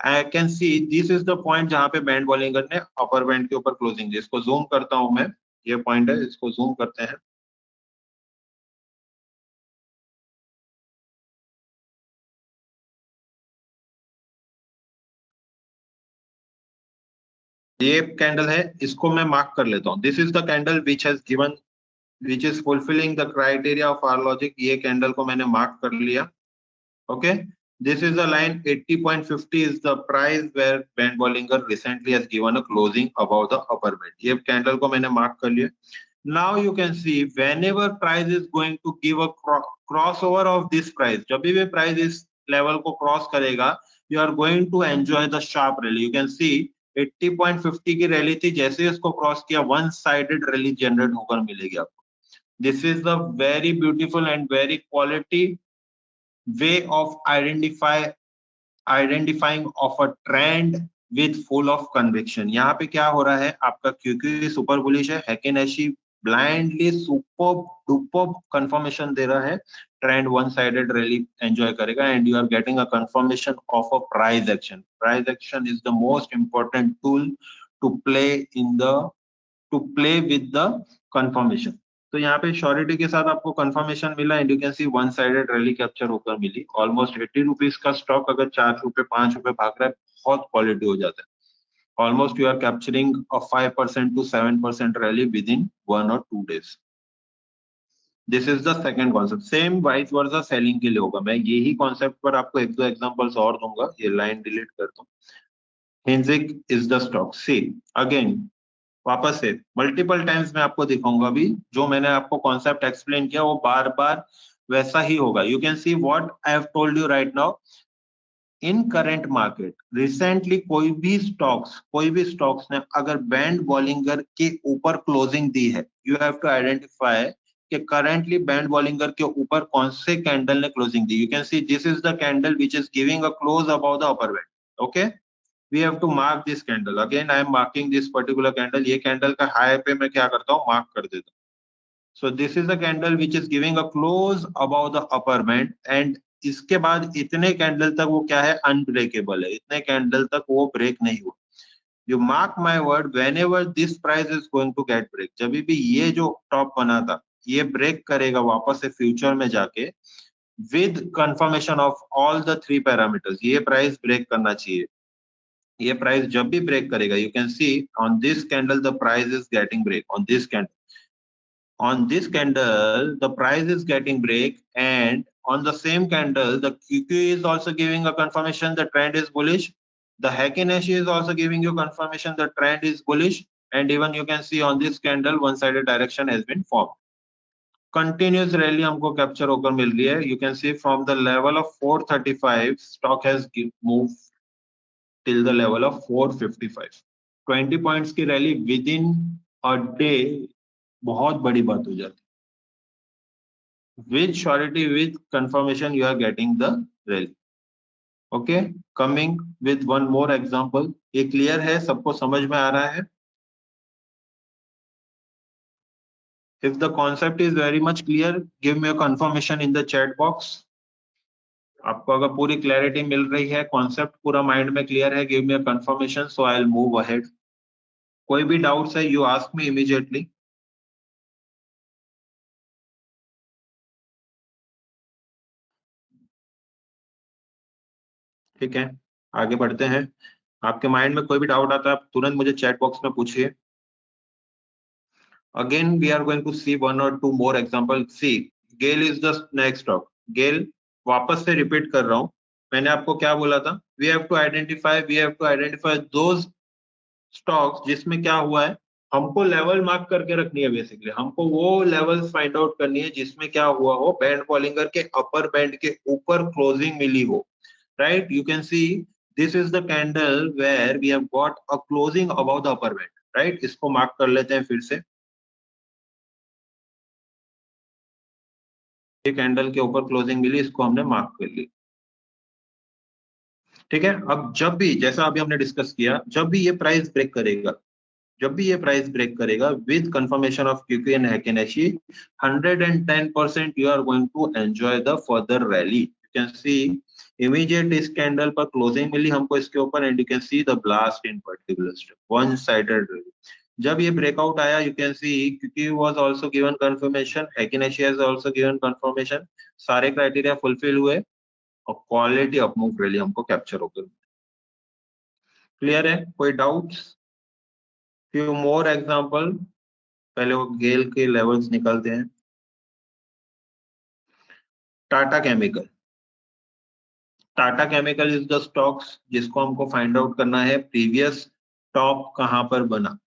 I can see this is the point जहां पे बैंड बॉलिंगर ने अपर बैंड के ऊपर क्लोजिंग दी. इसको जूम करता हूं मैं, ये पॉइंट है, इसको जूम करते हैं. ये कैंडल है, इसको मैं मार्क कर लेता हूं. This is the candle which has given which is fulfilling the criteria of our logic. ये कैंडल को मैंने मार्क कर लिया. Okay, this is the line 80.50 is the price where band Bollinger recently has given a closing above the upper band. ये कैंडल को मैंने मार्क कर लिया. Now you can see whenever price is going to give a crossover of this price, जब भी price इस level को cross करेगा, you are going to enjoy the sharp rally. You can see 80.50 की रैली थी, जैसे इसको क्रॉस किया वन साइडेड रैली जनरेट होकर मिलेगी आपको. This is the very beautiful and very quality way of identifying of a trend with full of conviction. यहाँ पे क्या हो रहा है आपका, क्योंकि सुपर बुलिश है, heikin ashi blindly super duper confirmation दे रहा है, trend one sided rally enjoy करेगा and you are getting a confirmation of a price action. Price action is the most important tool to play with the confirmation. तो यहाँ पे श्योरिटी के साथ आपको कंफर्मेशन मिला and you can see one sided rally capture होकर मिली. ऑलमोस्ट 80 रुपीज का स्टॉक अगर 4 रुपए 5 रुपए भाग रहा है, बहुत क्वालिटी हो जाता है. Almost you are capturing a 5% to 7% rally within 1 or 2 days. This is the second concept. Same vice versa selling के लिए होगा. मैं यही कॉन्सेप्ट पर आपको एक दो एग्जांपल्स और दूंगा. ये लाइन डिलीट कर दूं. Hindzinc is the stock. See again वापस से मल्टीपल टाइम्स मैं आपको दिखाऊंगा. अभी जो मैंने आपको कॉन्सेप्ट एक्सप्लेन किया वो बार बार वैसा ही होगा. You can see what I have told you right now. In current market recently कोई भी स्टॉक्स ने अगर बैंड बॉलिंगर के ऊपर क्लोजिंग दी है, यू हैव टू आइडेंटिफाई कि करंटली बैंड बॉलिंगर के ऊपर कौन से कैंडल ने closing the. You can see this is the candle which is giving a close about the upper band. Okay, we have to mark this candle. Again I am marking this particular candle. ये कैंडल का हाई पे मैं क्या करता हूँ, मार्क कर देता हूँ. So this is the candle which is giving a close above the upper band and इसके बाद इतने कैंडल तक वो क्या है, अनब्रेकेबल है. इतने कैंडल तक वो ब्रेक नहीं हुआ. You mark my word, whenever this price is going to get break, जब भी ये जो टॉप बना था ये ब्रेक करेगा वापस से फ्यूचर में जाके with confirmation of all the 3 parameters, ये प्राइस ब्रेक करना चाहिए. ये प्राइस जब भी ब्रेक करेगा, you can see on this candle the price is getting break. On this candle the price is getting break and on the same candle the QQ is also giving a confirmation the trend is bullish. The Heikin-Ashi is also giving you confirmation the trend is bullish and even you can see on this candle one sided direction has been formed. Continuous rally हमको कैप्चर होकर मिल रही है. You can see from the level of 435 stock has moved till the level of 455. 20 points की rally within a day बहुत बड़ी बात हो जाती. With surety with confirmation you are getting the rally. Okay, coming with one more example. ये क्लियर है, सबको समझ में आ रहा है? If the concept is very much clear, give me a confirmation in the chat box. आपको अगर पूरी क्लैरिटी मिल रही है, कॉन्सेप्ट पूरा माइंड में क्लियर है, give me a confirmation so I will move ahead. कोई भी डाउट्स है, यू आस्क मी इमीडिएटली. ठीक है, आगे बढ़ते हैं. आपके माइंड में कोई भी डाउट आता है आप तुरंत मुझे चैट बॉक्स में पूछिए. Again we are going to see 1 or 2 more example. See GAIL is the next stock. GAIL वापस से रिपीट कर रहा हूं, मैंने आपको क्या बोला था, we have to identify those stocks जिसमें क्या हुआ है, हमको लेवल मार्क करके रखनी है. बेसिकली हमको वो लेवल्स फाइंड आउट करनी है जिसमें क्या हुआ हो, बैंड बॉलिंगर के अपर बैंड के ऊपर क्लोजिंग मिली हो. Right, you can see this is the candle where we have got a closing about the upper band. Right, इसको मार्क कर लेते हैं फिर से. ये कैंडल के ऊपर क्लोजिंग मिली, इसको हमने मार्क कर ली. ठीक है, अब जब भी, जैसा अभी हमने डिस्कस किया, जब भी ये प्राइस ब्रेक करेगा, जब भी ये प्राइस ब्रेक करेगा with confirmation of QQ and heikin ashi 110% you are going to enjoy the further rally. You can see immediate इस कैंडल पर क्लोजिंग मिली हमको इसके ऊपर and you can see the blast in particular step, one sided rally. जब ये ब्रेकआउट आया you can see QQ was also given confirmation, heikin ashi has also given confirmation, सारे क्राइटेरिया फुलफिल हुए और क्वालिटी अपमूव रैली हमको कैप्चर हो गई। क्लियर है? कोई डाउट्स? फ्यू मोर एग्जांपल, पहले वो गेल के लेवल्स निकालते हैं। Tata chemical, Tata chemical is the stocks जिसको हमको फाइंड आउट करना है प्रीवियस टॉप कहां पर बना।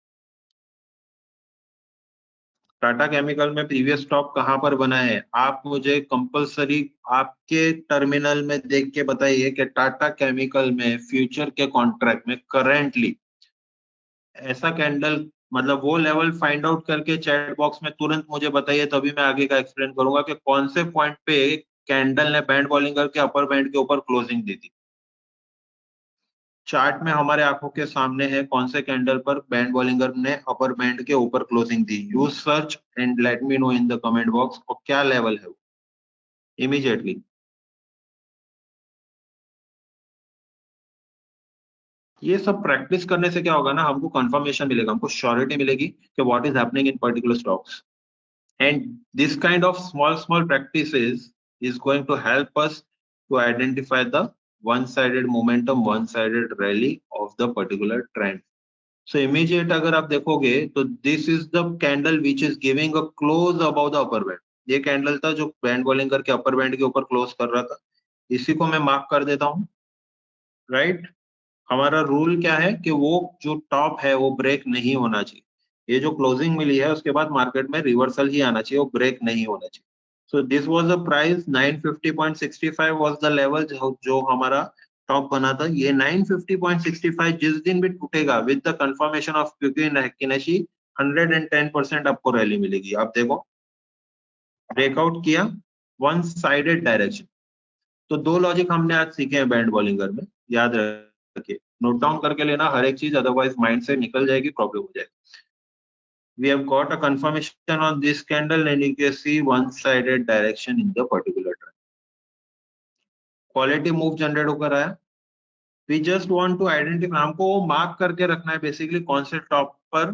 टाटा केमिकल में प्रीवियस टॉप कहां पर बना है, आप मुझे कंपलसरी आपके टर्मिनल में देख के बताइए कि टाटा केमिकल में फ्यूचर के कॉन्ट्रैक्ट में करेंटली ऐसा कैंडल, मतलब वो लेवल फाइंड आउट करके चैट बॉक्स में तुरंत मुझे बताइए, तभी मैं आगे का एक्सप्लेन करूंगा कि कौन से पॉइंट पे कैंडल ने बैंड बॉलिंगर के अपर बैंड के ऊपर क्लोजिंग दी थी। चार्ट में हमारे आंखों के सामने है कौन से कैंडल पर बैंड बॉलिंगर ने अपर बैंड के ऊपर closing the. Use search and let me know in the comment box और क्या लेवल है वो इमीडिएटली। ये सब प्रैक्टिस करने से क्या होगा ना, हमको कंफर्मेशन मिलेगा, हमको श्योरिटी मिलेगी कि what is happening in particular stocks. And this kind of small practices is going to help us to identify the one-sided momentum, one-sided rally of the particular trend. So immediate अगर आप देखोगे तो this is the candle which is giving a close above the upper band. ये कैंडल था जो बैंड बॉलिंग करके अपर बैंड के ऊपर क्लोज कर रहा था, इसी को मैं मार्क कर देता हूँ, राइट। हमारा रूल क्या है कि वो जो टॉप है वो ब्रेक नहीं होना चाहिए। ये जो क्लोजिंग मिली है उसके बाद मार्केट में रिवर्सल ही आना चाहिए, वो ब्रेक नहीं होना चाहिए। So this was the price 950.65 was the level जो हमारा टॉप बना था। ये 950.65 जिस दिन भी टूटेगा with the confirmation of QQ and heikin ashi 110% आपको रैली मिलेगी। आप देखो ब्रेकआउट किया, वन साइडेड डायरेक्शन। तो दो लॉजिक हमने आज सीखे हैं बैंड बॉलिंगर में, याद रखिए, नोट डाउन करके लेना हर एक चीज, अदरवाइज माइंड से निकल जाएगी, प्रॉब्लम हो जाएगी। We have got a confirmation on this candle and you can see one-sided direction in the particular trend. Quality move generate होकर आया। We just want to identify, हमको मार्क करके रखना है बेसिकली कौन से टॉप पर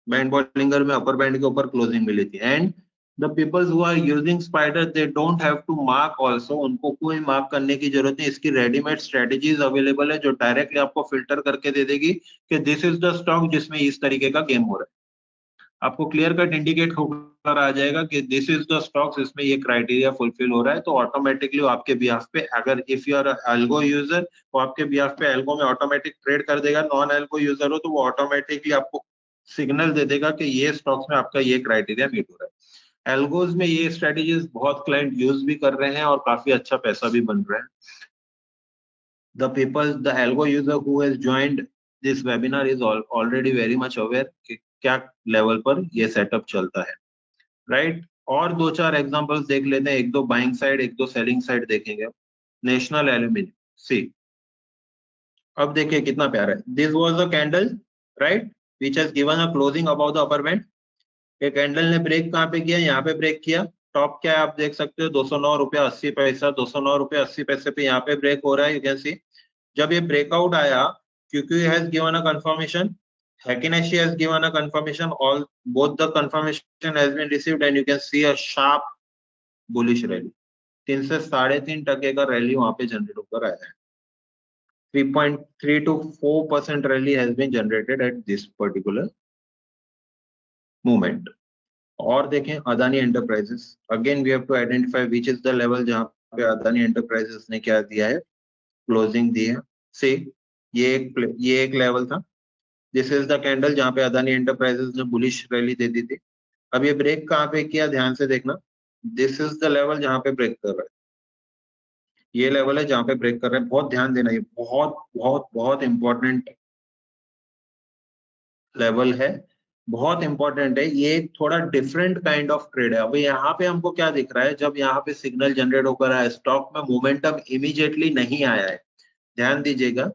बैंड बॉलिंगर में अपर बैंड के ऊपर क्लोजिंग मिली थी। And the peoples who are using spider they don't have to mark also, उनको कोई मार्क करने की जरूरत नहीं। इसकी रेडीमेड स्ट्रेटेजीज अवेलेबल है जो डायरेक्टली आपको फिल्टर करके दे देगी कि दिस इज द स्टॉक जिसमें इस तरीके का गेम हो रहा है। आपको क्लियर कट इंडिकेट होकर आ जाएगा कि दिस इज द स्टॉक्स, इसमें ये क्राइटेरिया फुलफिल हो रहा है, तो ऑटोमेटिकली आपके बिहाफ पे, अगर if you are algo user तो आपके बिहाफ पे एल्गो में ऑटोमेटिक ट्रेड कर देगा। नॉन एल्गो यूजर हो तो वो ऑटोमेटिकली आपको सिग्नल दे देगा कि ये स्टॉक्स में आपका ये क्राइटेरिया मीट हो रहा है। एल्गोज में ये स्ट्रेटेजीज बहुत क्लाइंट यूज भी कर रहे हैं और काफी अच्छा पैसा भी बन रहा है। The people, the algo user who has joined this webinar is already very much aware कि क्या लेवल पर ये सेटअप चलता है, राइट। और दो चार एग्जांपल्स देख लेते हैं, एक दो बाइंग साइड एक दो सेलिंग साइड देखेंगे। नेशनल एल्यूमिनियम, सी अब देखिए कितना प्यारा है। This was a candle, right, which has given a closing about the upper band. ये कैंडल ने ब्रेक कहाँ पे किया, यहाँ पे ब्रेक किया। टॉप क्या है आप देख सकते हो, 209 रुपया 80 पैसा, 209 रुपया 80 पैसे पे यहाँ पे ब्रेक हो रहा है, यू कैन सी। जब ये ब्रेकआउट आया, QQ has given a confirmation, Hakineshi has given a confirmation, all both the confirmation has been received and you can see a sharp bullish rally। 3 से 3.5% का रैली वहां पे जनरेट होकर आया है। 3.3 to 4% rally has been generated at this particular moment। और देखें Adani enterprises, again we have to identify which is the level जहां पे अदानी एंटरप्राइजेस ने क्या दिया है, क्लोजिंग दी है। से ये एक लेवल था। दिस इज द कैंडल जहां पे अदानी एंटरप्राइजेस ने बुलिश रैली दे दी थी। अब ये ब्रेक कहां पे किया, ध्यान से देखना, दिस इज द लेवल जहां पे ब्रेक कर रहा है। ये लेवल है जहां पे ब्रेक कर रहा है, बहुत ध्यान देना, ये बहुत बहुत बहुत इंपॉर्टेंट लेवल है, बहुत इंपॉर्टेंट है। ये एक थोड़ा डिफरेंट काइंड ऑफ ट्रेड है। अब यहाँ पे हमको क्या दिख रहा है, जब यहाँ पे सिग्नल जनरेट होकर आया, स्टॉक में मोमेंटम इमीडिएटली नहीं आया है। ध्यान दीजिएगा,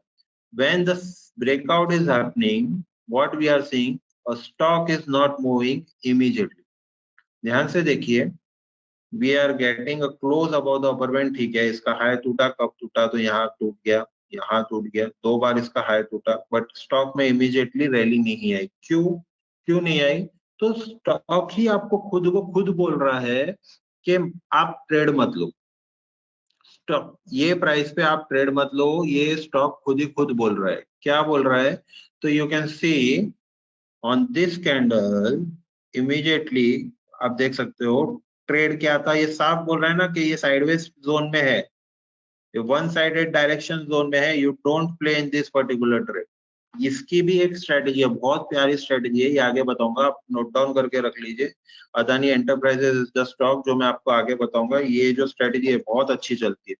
when the breakout is happening, what we are seeing, a stock is not moving immediately. ध्यान से देखिए, we are getting a close above the upper band, ठीक है, इसका हाई टूटा, कब टूटा, तो यहाँ टूट गया, यहाँ टूट गया, 2 बार इसका हाई टूटा, बट स्टॉक में इमीडिएटली रैली नहीं आई। क्यों नहीं आई? तो स्टॉक ही आपको खुद को खुद बोल रहा है कि आप ट्रेड मत लो, स्टॉक ये प्राइस पे आप ट्रेड मत लो, ये स्टॉक खुद ही खुद बोल रहा है। क्या बोल रहा है? तो you can see on this candle immediately आप देख सकते हो ट्रेड क्या था, ये साफ बोल रहा है ना कि ये साइडवेज जोन में है, ये वन साइडेड डायरेक्शन जोन में है, you don't play in this particular trade. इसकी भी एक स्ट्रेटेजी है, बहुत प्यारी स्ट्रेटेजी है, ये आगे बताऊंगा, आप नोट डाउन करके रख लीजिए। Adani enterprises is the stock, जो मैं आपको आगे बताऊंगा। ये जो स्ट्रेटेजी है बहुत अच्छी चलती है।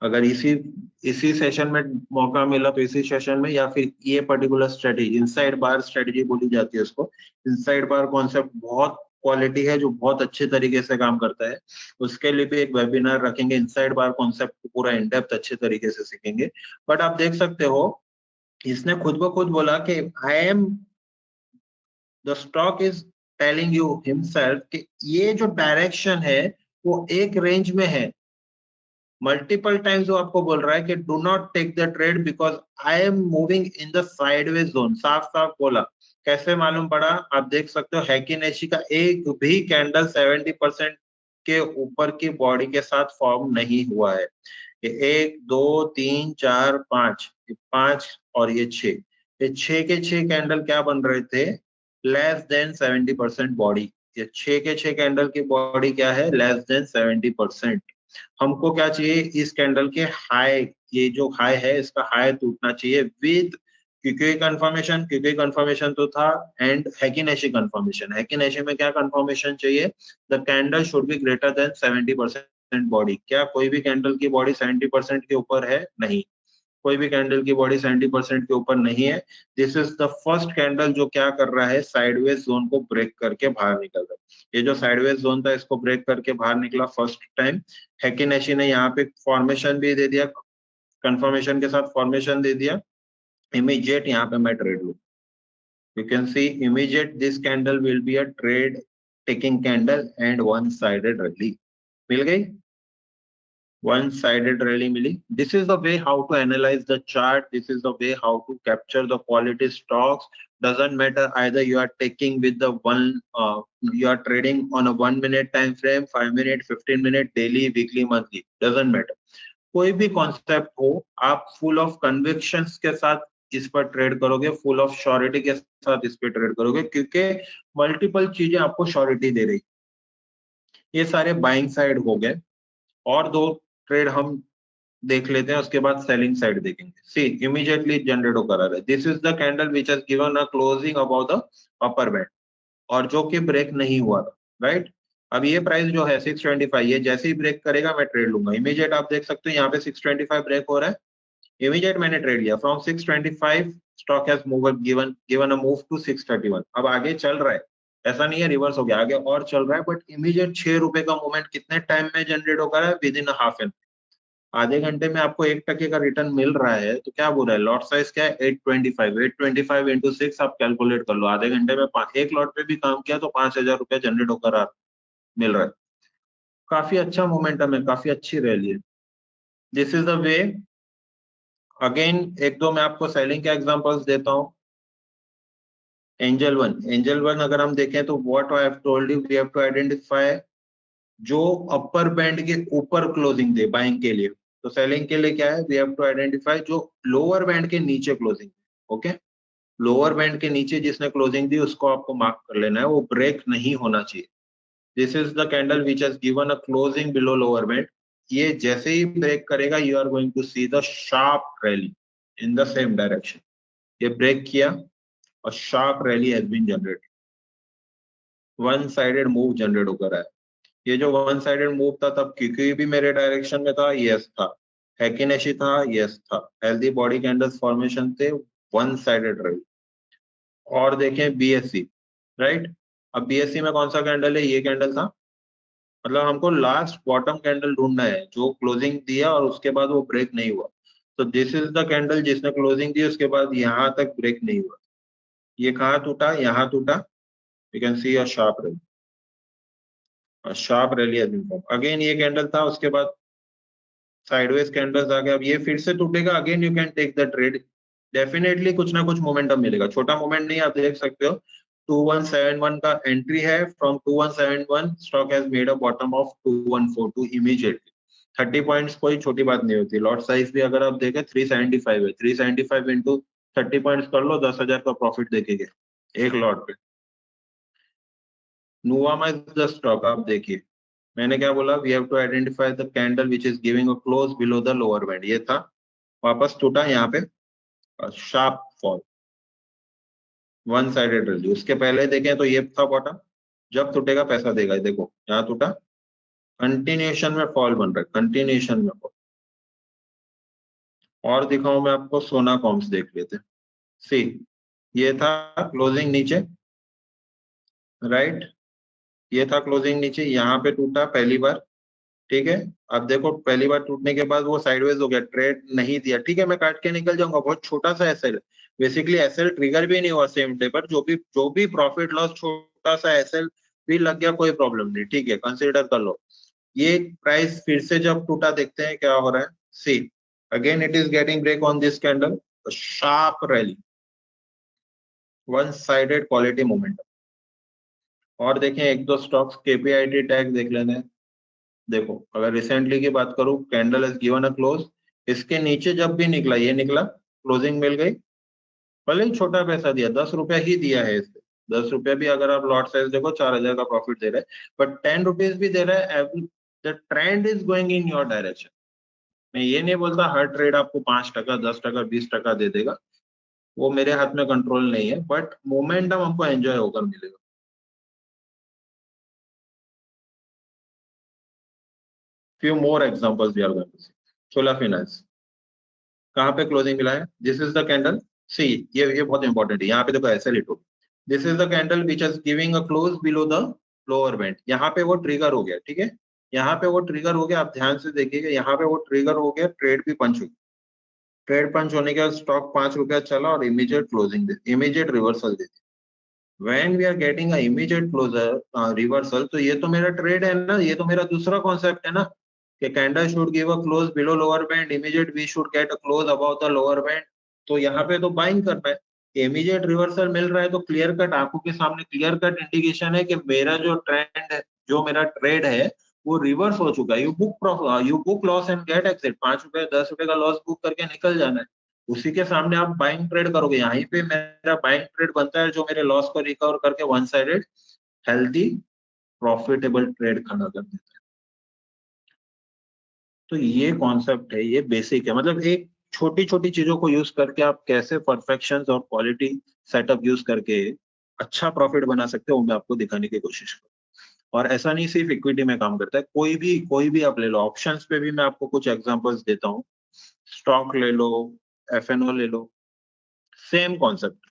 अगर इसी सेशन में मौका मिला तो इसी सेशन में, या फिर ये पर्टिकुलर स्ट्रेटेजी इनसाइड बार स्ट्रेटेजी बोली जाती है उसको। इनसाइड बार कॉन्सेप्ट बहुत क्वालिटी है, जो बहुत अच्छे तरीके से काम करता है। उसके लिए भी एक वेबिनार रखेंगे, इनसाइड बार कॉन्सेप्ट को पूरा इन डेप्थ अच्छे तरीके से सीखेंगे। बट आप देख सकते हो इसने खुद ब खुद बोला कि I am the stock is telling you himself कि ये जो डायरेक्शन है वो एक रेंज में है। मल्टीपल टाइम्स वो आपको बोल रहा है कि do not take the trade because I am moving in the sideways zone. साफ साफ बोला। कैसे मालूम पड़ा? आप देख सकते हो हैकी नेशी का एक भी कैंडल 70% के ऊपर की बॉडी के साथ फॉर्म नहीं हुआ है। ये 1 2 3 4 5, 5 और ये 6, ये 6 के 6 कैंडल क्या बन रहे थे? Less than 70% body. ये 6 के 6 कैंडल की बॉडी क्या है? Less than 70%। हमको क्या चाहिए? इस कैंडल के हाई, ये जो हाई है इसका हाई टूटना चाहिए with QQ confirmation. QQ confirmation तो था एंड हैकी नेशी कंफर्मेशन। हैकी नेशी में क्या कंफर्मेशन चाहिए? The candle should be greater than 70% body. क्या कोई भी कैंडल की बॉडी 70% के ऊपर है? नहीं, कोई भी कैंडल की बॉडी 70% के ऊपर नहीं है। This is the first candle जो क्या कर रहा है? साइडवेज जोन को ब्रेक करके बाहर निकल रहा है। ये जो साइडवेज जोन था इसको ब्रेक करके बाहर निकला फर्स्ट टाइम। हैकी नेशी ने यहाँ पे फॉर्मेशन भी दे दिया, कंफर्मेशन के साथ फॉर्मेशन दे दिया। इमीडिएट यहाँ पे मैं ट्रेड लूं, you can see immediate this candle will be a trade taking candle and one sided rally मिल गई, one sided rally milli. This is the way how to analyze the chart. This is the way how to capture the quality stocks. Doesn't matter either you are taking with the you are trading on a 1 minute time frame, 5 minute, 15 minute, daily, weekly, monthly, doesn't matter. कोई भी कॉन्सेप्ट हो, आप फुल ऑफ कन्विक्शंस के साथ इस पर ट्रेड करोगे, फुल ऑफ श्योरिटी के साथ इस पर ट्रेड करोगे, क्योंकि मल्टीपल चीजें आपको श्योरिटी दे रही। ये सारे बाइंग साइड हो गए, और 2 ट्रेड हम देख लेते हैं, उसके बाद सेलिंग साइड देखेंगे। सी इमीडिएटली जनरेट होकर आ रहा है। This is the candle which has given a closing about the upper band, और जो कि ब्रेक नहीं हुआ था, राइट। अब ये प्राइस जो है 625, ये जैसे ही ब्रेक करेगा मैं ट्रेड लूंगा। इमीडिएट आप देख सकते हो यहाँ पे 625 ब्रेक हो रहा है, इमीडिएट मैंने ट्रेड लिया। From 625 stock has given a move to 631। अब आगे चल रहा है, ऐसा नहीं है रिवर्स हो गया, आगे और चल रहा है, बट इमीडिएट 6 रुपए का मूवमेंट कितने टाइम में जनरेट होकर है? विद इन हाफ एन आधे घंटे में आपको 1% का रिटर्न मिल रहा है। तो क्या बोल रहा है? लॉट साइज क्या है? 825। 825 इंटू 6 आप कैलकुलेट कर लो। आधे घंटे में एक लॉट पे भी काम किया तो 5000 रुपया जनरेट होकर मिल रहा है। काफी अच्छा मोमेंटम है, काफी अच्छी रैली है। This is the way. Again एक दो मैं आपको सेलिंग के एग्जांपल्स देता हूं। एंजल वन अगर हम देखें तो what I have told you, we have to identify जो अपर बैंड के ऊपर क्लोजिंग दे बाइंग के लिए। तो सेलिंग के लिए क्या है? वी हैव टू आइडेंटिफाई जो लोअर बैंड के नीचे क्लोजिंग, ओके, लोअर बैंड के नीचे जिसने क्लोजिंग दी उसको आपको मार्क कर लेना है, वो ब्रेक नहीं होना चाहिए। This is the candle which has given a closing below lower band. ये जैसे ही ब्रेक करेगा you are going to see the sharp rally in the same direction. ये ब्रेक किया और sharp rally has been generated, one sided move generate होकर आया। ये जो वन साइडेड मूव था तब क्यूक्यू भी मेरे डायरेक्शन में था, यस था। हैकी नेशी था, यस था। हेल्दी बॉडी कैंडल्स फॉर्मेशन थे, वन साइडेड रही। और देखें बीएससी, राइट। अब बीएससी में कौन सा कैंडल है? ये कैंडल था। मतलब हमको लास्ट बॉटम कैंडल ढूंढना है जो क्लोजिंग दिया और उसके बाद वो ब्रेक नहीं हुआ। तो दिस इज द कैंडल जिसने क्लोजिंग दी, उसके बाद यहाँ तक ब्रेक नहीं हुआ, ये कहाँ टूटा, यहाँ टूटा, you can see a sharp rally again ये कैंडल था, उसके बाद साइडवेज कैंडल्स आ गया, अब ये फिर से टूटेगा, again you can take the trade, definitely कुछ ना कुछ मोमेंटम मिलेगा, छोटा मोमेंट नहीं, आप देख सकते हो 2171 का एंट्री है, from 2171 stock has made a bottom of 2142 immediately. 30 points कोई छोटी बात नहीं होती, लॉट साइज भी अगर आप देखें 375 है, 375 इंटू 30 पॉइंट्स कर लो, 10,000 का प्रॉफिट देखेंगे एक लॉट पे। नुवामा इज द स्टॉक, आप देखिए मैंने क्या बोला, we have to identify the candle which is giving a close below the lower band, ये था, वापस टूटा यहाँ पे, sharp fall, one sided rally, उसके पहले देखें तो ये था बॉटम, जब टूटेगा पैसा देगा, देखो यहाँ टूटा, कंटिन्यूएशन में फॉल बन रहा है, कंटिन्यूएशन में फॉल। और दिखाऊं मैं आपको, सोना कॉम्स देख लेते हैं, सी ये था क्लोजिंग नीचे, राइट, ये था क्लोजिंग नीचे, यहाँ पे टूटा पहली बार, ठीक है, अब देखो पहली बार टूटने के बाद वो साइडवेज हो गया, ट्रेड नहीं दिया, ठीक है, मैं काट के निकल जाऊंगा, बहुत छोटा सा एसएल, बेसिकली एसएल ट्रिगर भी नहीं हुआ सेम डे पर, जो भी प्रॉफिट लॉस छोटा सा एसएल भी लग गया, कोई प्रॉब्लम नहीं, ठीक है, कंसीडर कर लो। ये प्राइस फिर से जब टूटा, देखते हैं क्या हो रहा है, see again it is getting break on this candle, sharp rally, one sided quality momentum. और देखें एक दो स्टॉक्स, केपीआईटी टैग देख लेते हैं, देखो अगर रिसेंटली की बात करूं, candle has given a close, इसके नीचे जब भी निकला, ये निकला, क्लोजिंग मिल गई, भले ही छोटा पैसा दिया, 10 रुपया ही दिया है इससे, 10 रुपया भी अगर आप लॉट साइज देखो 4,000 का प्रॉफिट दे रहे हैं, बट 10 रुपीज भी दे रहा है, the trend is going in your direction. मैं ये नहीं बोलता हर ट्रेड आपको 5%, 10%, 20% दे देगा, वो मेरे हाथ में कंट्रोल नहीं है, बट मोमेंटम हमको एंजॉय होकर मिलेगा। Few more examples we are going to see, Chola finance कहाँ पे क्लोजिंग मिला है, this is the candle, see ये बहुत इंपॉर्टेंट है, यहाँ पे देखो ऐसे लिटो, this is the candle which is giving a close below the lower band, यहाँ पे वो ट्रिगर हो गया, ठीक है, यहाँ पे वो ट्रिगर हो गया, आप ध्यान से देखिएगा, यहाँ पे वो ट्रिगर हो गया, ट्रेड भी पंच हो गया, ट्रेड पंच होने के बाद स्टॉक 5 रुपया चला और इमीडिएट क्लोजिंग दे, इमीडिएट रिवर्सल दे दी। When we are getting a immediate closure reversal, तो ये तो मेरा ट्रेड है ना, ये तो मेरा दूसरा कॉन्सेप्ट है ना, कि candle should give a close below lower band, immediate we should get a close about the lower band, तो यहाँ पे तो बाइंग करना है, इमीडिएट रिवर्सल मिल रहा है, तो क्लियर कट आंखों के सामने क्लियर कट इंडिकेशन है कि मेरा जो ट्रेंड है, जो मेरा ट्रेड है, वो रिवर्स हो चुका है, you book loss and get exit, 5 रुपए 10 रुपए का लॉस बुक करके निकल जाना है, उसी के सामने आप बाइंग ट्रेड करोगे, यहीं पे मेरा बाइंग ट्रेड बनता है, जो मेरे लॉस को रिकवर करके one sided healthy profitable trade खड़ा कर देता है। तो ये कॉन्सेप्ट है, ये बेसिक है, मतलब एक छोटी छोटी चीजों को यूज करके आप कैसे परफेक्शन और क्वालिटी सेटअप यूज करके अच्छा प्रॉफिट बना सकते हो, मैं आपको दिखाने की कोशिश करूँ। और ऐसा नहीं सिर्फ इक्विटी में काम करता है, कोई भी आप ले लो, ऑप्शंस पे भी मैं आपको कुछ एग्जांपल्स देता हूँ, स्टॉक ले लो, एफएनओ ले लो, सेम कॉन्सेप्ट,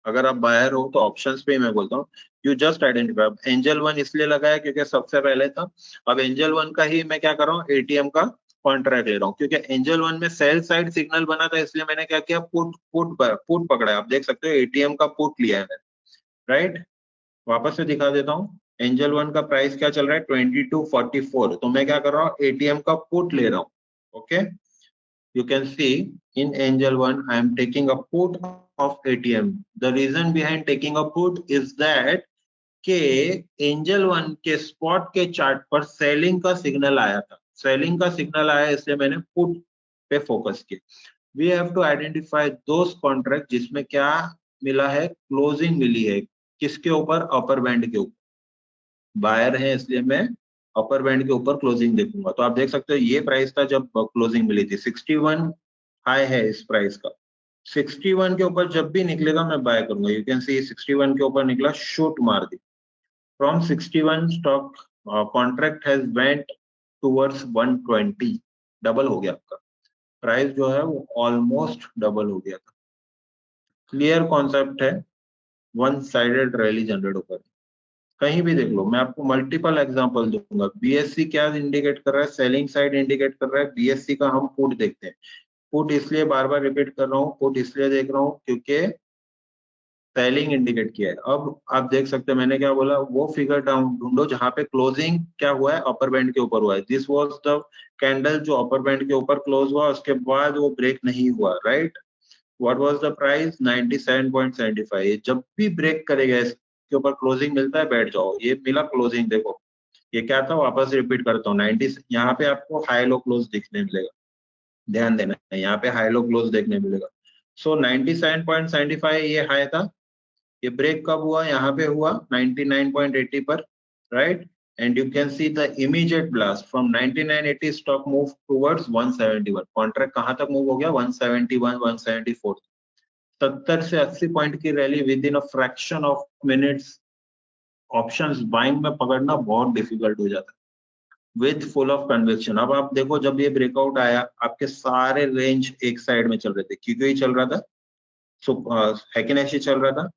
अगर आप बायर हो तो ऑप्शंस पे ही मैं बोलता हूँ, you just identify, angel one इसलिए लगाया क्योंकि सबसे पहले था, अब एंजल वन का ही मैं क्या कर रहा हूँ, एटीएम का कॉन्ट्रैक्ट ले रहा हूँ, क्योंकि एंजल वन में सेल साइड सिग्नल बना था, इसलिए मैंने क्या किया, पुट पकड़ा है, आप देख सकते हो एटीएम का पुट लिया है मैंने, राइट, वापस से दिखा देता हूँ, एंजल वन का प्राइस क्या चल रहा है 2244, तो मैं क्या कर रहा हूँ, एटीएम का पुट ले रहा हूँ, okay, you can see in angel one I am taking a put of ATM. The reason behind taking a put is that के एंजल वन के स्पॉट के चार्ट पर सेलिंग का सिग्नल आया था, सेलिंग का सिग्नल आया, इसलिए मैंने पुट पे फोकस किया। We have to identify those contract जिसमें क्या मिला है, क्लोजिंग मिली है, किसके ऊपर, अपर बैंड के ऊपर, बायर है इसलिए मैं अपर बैंड के ऊपर क्लोजिंग देखूंगा, तो आप देख सकते हो ये प्राइस था जब क्लोजिंग मिली थी, 61 हाई है इस प्राइस का, 61 के ऊपर जब भी निकलेगा मैं बाय करूंगा, यू कैन सी 61 के ऊपर निकला, शूट मार दी, from 61 stock contract has went towards 120, double हो गया आपका प्राइस, जो है वो ऑलमोस्ट डबल हो गया था, क्लियर कॉन्सेप्ट है, वन साइडेड रैली जनरेट होकर, कहीं भी देख लो, मैं आपको मल्टीपल एग्जांपल दूंगा, बीएससी क्या इंडिकेट कर रहा है, सेलिंग साइड इंडिकेट कर रहा है, बीएससी का हम पुट देखते हैं, पुट इसलिए बार बार रिपीट कर रहा हूँ, पुट इसलिए देख रहा हूँ क्योंकि सेलिंग इंडिकेट किया है। अब आप देख सकते हैं मैंने क्या बोला, वो फिगर डाउन ढूंढो जहां पे क्लोजिंग क्या हुआ है, अपर बैंड के ऊपर हुआ है। दिस वाज द कैंडल जो अपर बैंड के ऊपर क्लोज हुआ, उसके बाद वो ब्रेक नहीं हुआ, right. What was the price, 97.75। जब भी ब्रेक करेगा इसके ऊपर क्लोजिंग मिलता है बैठ जाओ। ये मिला क्लोजिंग, देखो ये क्या था, वापस रिपीट करता हूँ 90। यहाँ पे आपको हाई लो क्लोज दिखने मिलेगा, ध्यान देना है, यहाँ पे हाई लो क्लोज देखने मिलेगा। सो 97.75 ये हाई था। ये ब्रेक कब हुआ, यहाँ पे हुआ 99.80 पर, right. And you can see the immediate blast from 99.80 stock move towards 171। Contract कहाँ तक मूव हो गया, 171, 174। 70 से 80 पॉइंट की rally within a fraction of minutes options buying में पकड़ना बहुत डिफिकल्ट हो जाता है विद फुल ऑफ कन्विक्शन। अब आप देखो जब ये ब्रेकआउट आया, आपके सारे रेंज एक साइड में चल रहे थे, क्योंकि चल रहा था, हैकिनेशी चल रहा था,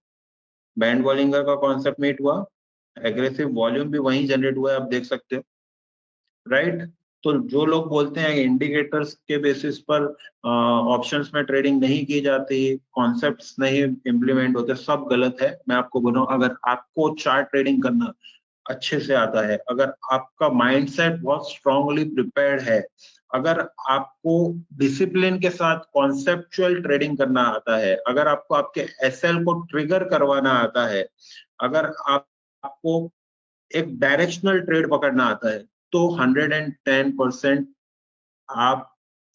बैंड बॉलिंगर का कॉन्सेप्ट मीट हुआ, एग्रेसिव वॉल्यूम भी वहीं जनरेट हुआ है, आप देख सकते हो, राइट। तो जो लोग बोलते हैं इंडिकेटर्स के बेसिस पर ऑप्शंस में ट्रेडिंग नहीं की जाती, कॉन्सेप्ट्स नहीं इम्प्लीमेंट होते, सब गलत है। मैं आपको बोल रहा हूँ, अगर आपको चार्ट ट्रेडिंग करना अच्छे से आता है, अगर आपका माइंडसेट बहुत स्ट्रांगली प्रिपेयर्ड है, अगर आपको डिसिप्लिन के साथ कॉन्सेप्चुअल ट्रेडिंग करना आता है, अगर आपको आपके एसएल को ट्रिगर करवाना आता है, अगर आपको एक डायरेक्शनल ट्रेड पकड़ना आता है, तो 110% आप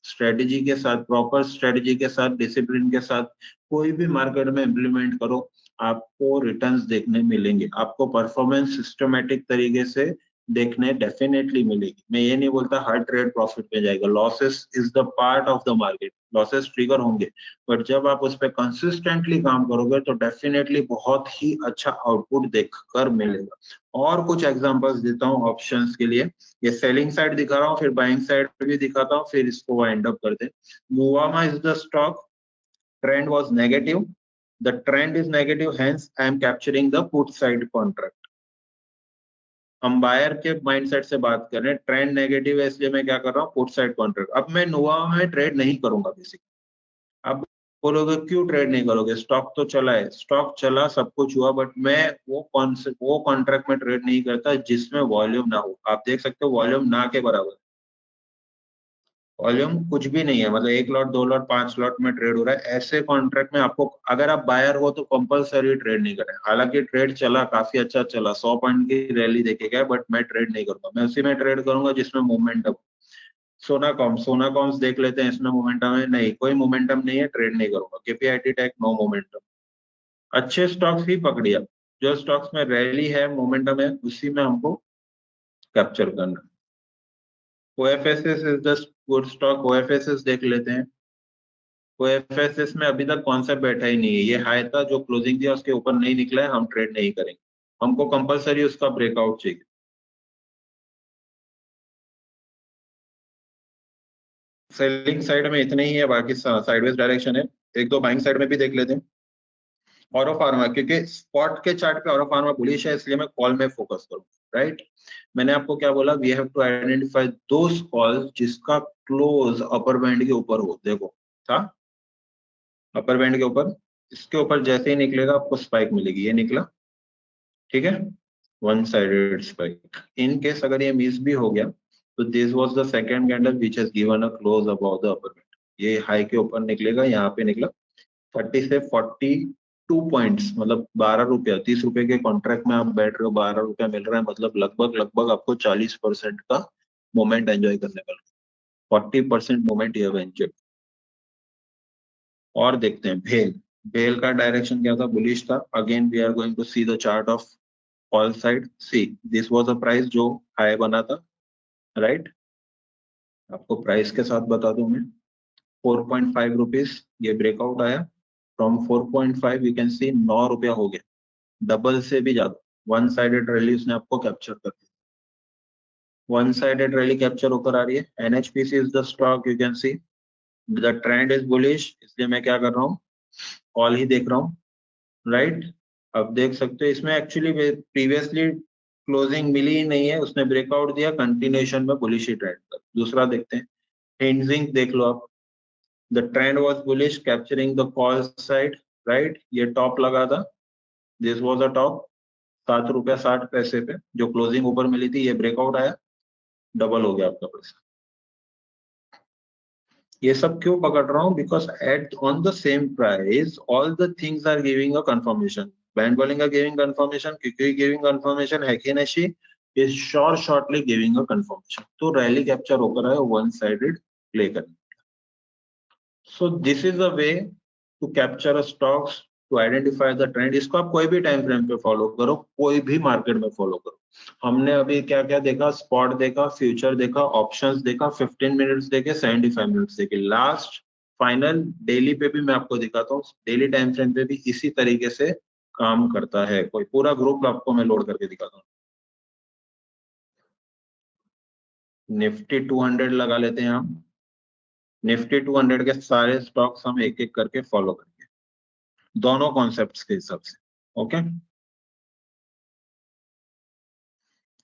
स्ट्रेटेजी के साथ, प्रॉपर स्ट्रेटेजी के साथ, डिसिप्लिन के साथ कोई भी मार्केट में इम्प्लीमेंट करो, आपको रिटर्न्स देखने मिलेंगे, आपको परफॉर्मेंस सिस्टमेटिक तरीके से देखने डेफिनेटली मिलेगी। मैं ये नहीं बोलता हर ट्रेड प्रॉफिट में जाएगा, losses is the part of the market, losses trigger होंगे, बट जब आप उस पर कंसिस्टेंटली काम करोगे तो डेफिनेटली बहुत ही अच्छा आउटपुट देखकर मिलेगा। और कुछ एग्जांपल्स देता हूँ ऑप्शंस के लिए। ये सेलिंग साइड दिखा रहा हूँ, फिर बाइंग साइड भी दिखाता हूँ, फिर इसको वाइंड अप करते हैं। Nuvama is the stock, trend was negative, the trend is negative, hence I am capturing the put side contract। हम बायर के माइंडसेट से बात कर रहे हैं, ट्रेंड नेगेटिव है इसलिए मैं क्या कर रहा हूँ, पुट साइड कॉन्ट्रैक्ट। अब मैं Nuvama में ट्रेड नहीं करूंगा बेसिकली। अब बोलोगे क्यों ट्रेड नहीं करोगे, स्टॉक तो चला है, स्टॉक चला, सब कुछ हुआ, बट मैं वो कॉन्ट्रैक्ट में ट्रेड नहीं करता जिसमें वॉल्यूम ना हो। आप देख सकते हो वॉल्यूम ना के बराबर, वॉल्यूम कुछ भी नहीं है, मतलब 1 लॉट 2 लॉट 5 लॉट में ट्रेड हो रहा है, ऐसे कॉन्ट्रैक्ट में आपको, अगर आप बायर हो तो कंपलसरी ट्रेड नहीं करें। हालांकि ट्रेड चला, काफी अच्छा चला, 100 पॉइंट की रैली देखेगा, बट मैं ट्रेड नहीं करूंगा, मैं उसी में ट्रेड करूंगा जिसमें मोमेंटम। सोना कॉम्स देख लेते हैं, इसमें मोमेंटम है, नहीं कोई मोमेंटम नहीं है, ट्रेड नहीं करूंगा। KPIT Tech, no momentum. अच्छे स्टॉक्स ही पकड़िए, जो स्टॉक्स में रैली है, मोमेंटम है, उसी में हमको कैप्चर करना। OFSS is the good stock, OFSS देख लेते हैं। ओएफएसएस में अभी तक कॉन्सेप्ट बैठा ही नहीं है, ये हाई था जो क्लोजिंग दिया उसके ऊपर नहीं निकला है, हम ट्रेड नहीं करेंगे, हमको कंपलसरी उसका ब्रेकआउट चाहिए। सेलिंग साइड में इतने ही है, बाकी साइडवेज डायरेक्शन है। एक दो बाइंग साइड में भी देख लेते हैं। ऑरो फार्मा, क्योंकि स्पॉट के चार्ट पे ऑरो फार्मा बुलिश है, इसलिए मैं कॉल में फोकस करूंगा, राइट। मैंने आपको क्या बोला, we have to identify those calls जिसका क्लोज अपर बैंड के ऊपर हो। देखो था अपर बैंड के ऊपर, इसके ऊपर जैसे ही निकलेगा आपको स्पाइक मिलेगी, ये निकला, ठीक है, one sided spike. In case अगर ये मिस भी हो गया तो this was the second candle which has given a close above the upper band, ये हाई के ऊपर निकलेगा, यहाँ पे निकला 30 से 42 पॉइंट्स, मतलब 12 रुपया, 30 रुपए के कॉन्ट्रैक्ट में आप बैठ रहे हो, 12 रुपया मिल रहा है, मतलब लगभग लगभग आपको 40% का मोमेंट एंजॉय करने का, 40% मोमेंट ये एंजॉय। और देखते हैं भेल, भेल का डायरेक्शन क्या था, बुलिश था। Again we are going to see the chart of all side, see this was a price जो हाई बना था, राइट। आपको प्राइस के साथ बता दूं मैं, 4.5 रुपीज ये ब्रेकआउट आया, फ्रॉम 4.5 यू कैन सी 9 रुपया हो गया, डबल से भी ज्यादा। वन साइडेड रैली उसने आपको कैप्चर कर दिया, वन साइडेड रैली कैप्चर होकर आ रही है। NHPC is the stock, you can see the trend is bullish, इसलिए मैं क्या कर रहा हूँ, कॉल ही देख रहा हूँ, राइट। अब देख सकते हो इसमें एक्चुअली प्रीवियसली क्लोजिंग मिली ही नहीं है, उसने ब्रेकआउट दिया, कंटिन्यूएशन में बुलिश ही ट्रेंड कर। दूसरा देखते हैं, हिंजिंग देख लो आप, The trend was bullish, capturing the call side, right? ये टॉप लगा था, this was a top, 7 रुपया 60 पैसे पे जो क्लोजिंग ऊपर मिली थी, ये ब्रेकआउट आया, डबल हो गया आपका पैसा। ये सब क्यों पकड़ रहा हूँ? Because at on the same price all the things are giving a confirmation. Band Bollinger का गिविंग कंफर्मेशन, क्योंकि गिविंग कंफर्मेशन है कि नशी is shortly giving a confirmation, तो रैली कैप्चर होकर है वन साइडेड प्ले करने। So this is a way to capture a stocks, to identify the trend. इसको आप कोई भी टाइम फ्रेम पे फॉलो करो, कोई भी मार्केट में फॉलो करो। हमने अभी क्या क्या देखा? स्पॉट देखा, फ्यूचर देखा, ऑप्शंस देखा, 15 मिनट्स देखे, 75 मिनट्स देखे, लास्ट फाइनल डेली पे भी मैं आपको दिखाता हूँ। डेली टाइम फ्रेम पे भी इसी तरीके से काम करता है। कोई पूरा ग्रुप आपको मैं लोड करके दिखाता हूँ। निफ्टी 200 लगा लेते हैं हम। निफ्टी 200 के सारे स्टॉक्स हम एक एक करके फॉलो करेंगे, दोनों कॉन्सेप्ट्स के हिसाब से। ओके,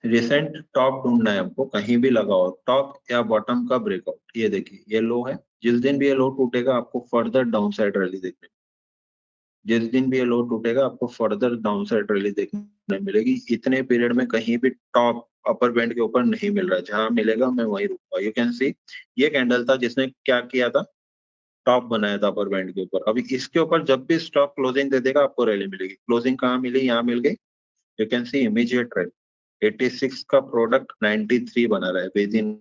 रिसेंट टॉप ढूंढना है हमको, कहीं भी लगाओ टॉप या बॉटम का ब्रेकआउट। ये देखिए ये लो है, जिस दिन भी ये लो टूटेगा आपको फर्दर डाउन साइड रैली देखने, जिस दिन भी ये लो टूटेगा आपको फर्दर डाउन साइड रैली देखने मिलेगी। इतने पीरियड में कहीं भी टॉप अपर बैंड के ऊपर नहीं मिल रहा है, जहां मिलेगा मैं वहीं रुकूंगा। यू कैन सी ये कैंडल था जिसने क्या किया था, टॉप बनाया था अपर बैंड के ऊपर। अभी इसके ऊपर जब भी स्टॉक क्लोजिंग दे देगा आपको रैली मिलेगी। क्लोजिंग कहाँ मिली? यहाँ मिल गई। You can see immediate rally. 86 का प्रोडक्ट 93 बना रहा है with in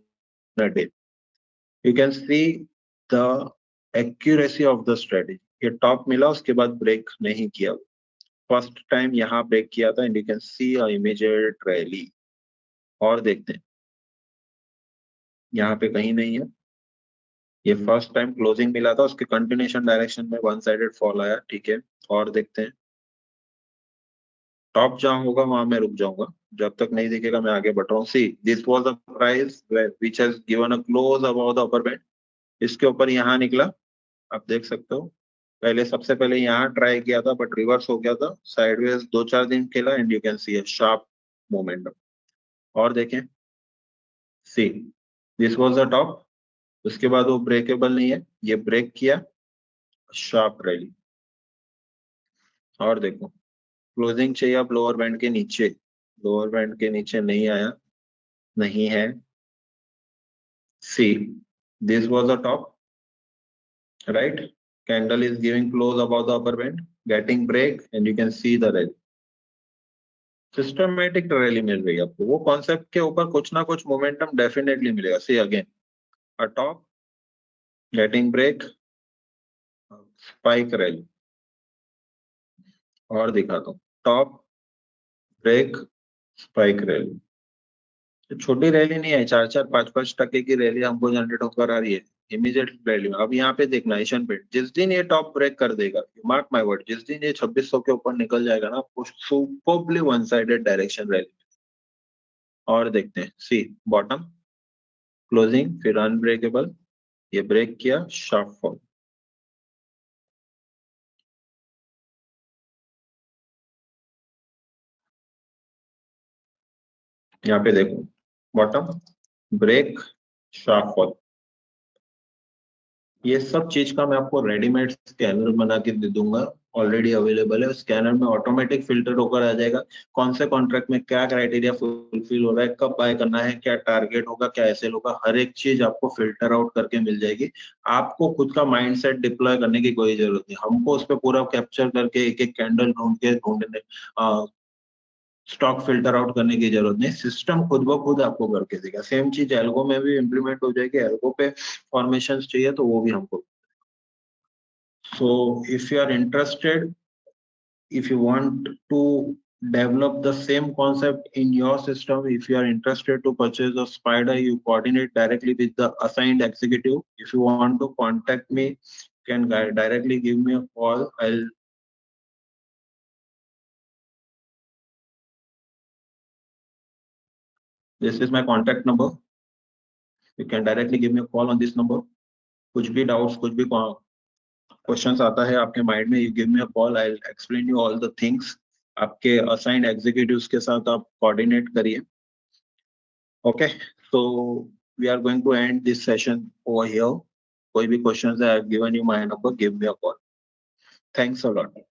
a day. You can see the accuracy of the strategy. ये टॉप मिला, उसके बाद ब्रेक नहीं किया, फर्स्ट टाइम यहाँ ब्रेक किया था, and you can see a immediate rally. और देखते हैं, यहाँ पे कहीं नहीं है, ये फर्स्ट टाइम क्लोजिंग मिला था, उसके कंटिन्यूएशन डायरेक्शन में वन साइडेड फॉल आया। ठीक है, और देखते हैं, टॉप जहां होगा वहां मैं रुक जाऊंगा, जब तक नहीं दिखेगा मैं आगे बढ़ रहा हूँ। सी this was the price which has given a close about the upper band. इसके ऊपर यहाँ निकला, आप देख सकते हो। पहले सबसे पहले यहाँ ट्राई किया था बट रिवर्स हो गया था, साइडवेज 2-4 दिन खेला, and you can see a sharp momentum. और देखें, सी दिस वाज द टॉप, उसके बाद वो ब्रेकेबल नहीं है, ये ब्रेक किया, शार्प रैली। और देखो क्लोजिंग चाहिए अब लोअर बैंड के नीचे, लोअर बैंड के नीचे नहीं आया, नहीं है। See, this was the top, right? Candle is giving close above the upper band, getting break, and you can see the rally. Systematic rally मिल रही है आपको, वो कॉन्सेप्ट के ऊपर कुछ ना कुछ मोमेंटम डेफिनेटली मिलेगा। See again a top, getting break, spike rally. और दिखाता हूँ, टॉप, ब्रेक, स्पाइक रैली। छोटी रैली नहीं है, 4-4, 5-5% की रैली हमको जनरेट होकर आ रही है इमीडिएट रैली में। अब यहाँ पे देखना एशियन पेंट, जिस दिन ये टॉप ब्रेक कर देगा, मार्क माय वर्ड, जिस दिन ये 2600 के ऊपर निकल जाएगा ना, आपको superbly one sided direction rally. और देखते हैं, सी बॉटम, क्लोजिंग, फिर अनब्रेकेबल, ये ब्रेक किया, शार्प फॉल। यहाँ पे देखो, बॉटम, ब्रेक, शार्प फॉल। ये सब चीज का मैं आपको रेडीमेड स्कैनर बना के दे दूंगा, ऑलरेडी अवेलेबल है। स्कैनर में ऑटोमेटिक फिल्टर होकर आ जाएगा, कौन से कॉन्ट्रैक्ट में क्या क्राइटेरिया फुलफिल हो रहा है, कब बाय करना है, क्या टारगेट होगा, क्या एसएल होगा, हर एक चीज आपको फिल्टर आउट करके मिल जाएगी। आपको खुद का माइंडसेट डिप्लॉय करने की कोई जरूरत नहीं, हमको उस पर पूरा कैप्चर करके एक एक कैंडल ढूंढने स्टॉक फिल्टर आउट करने की जरूरत नहीं, सिस्टम खुद ब खुद आपको करके देगा। सेम चीज एल्गो में भी इम्प्लीमेंट हो जाएगी, एल्गो पे फॉर्मेशन चाहिए तो वो भी हमको। So if you are interested, if you want to develop the same concept in your system, if you are interested to purchase a spider, you coordinate directly with the assigned executive. If you want to contact me, you can directly give me a call. This is my contact number. You can directly give me a call on this number. कुछ भी डाउट्स, कुछ भी क्वेश्चंस आता है आपके माइंड में, you give me a call, I will explain you all the things. आपके असाइंड एग्जीक्यूटिव्स के साथ आप कोऑर्डिनेट करिए। Okay, so we are going to end this session over here. कोई भी क्वेश्चन है, I have given you my number, give me a call. Thanks a lot.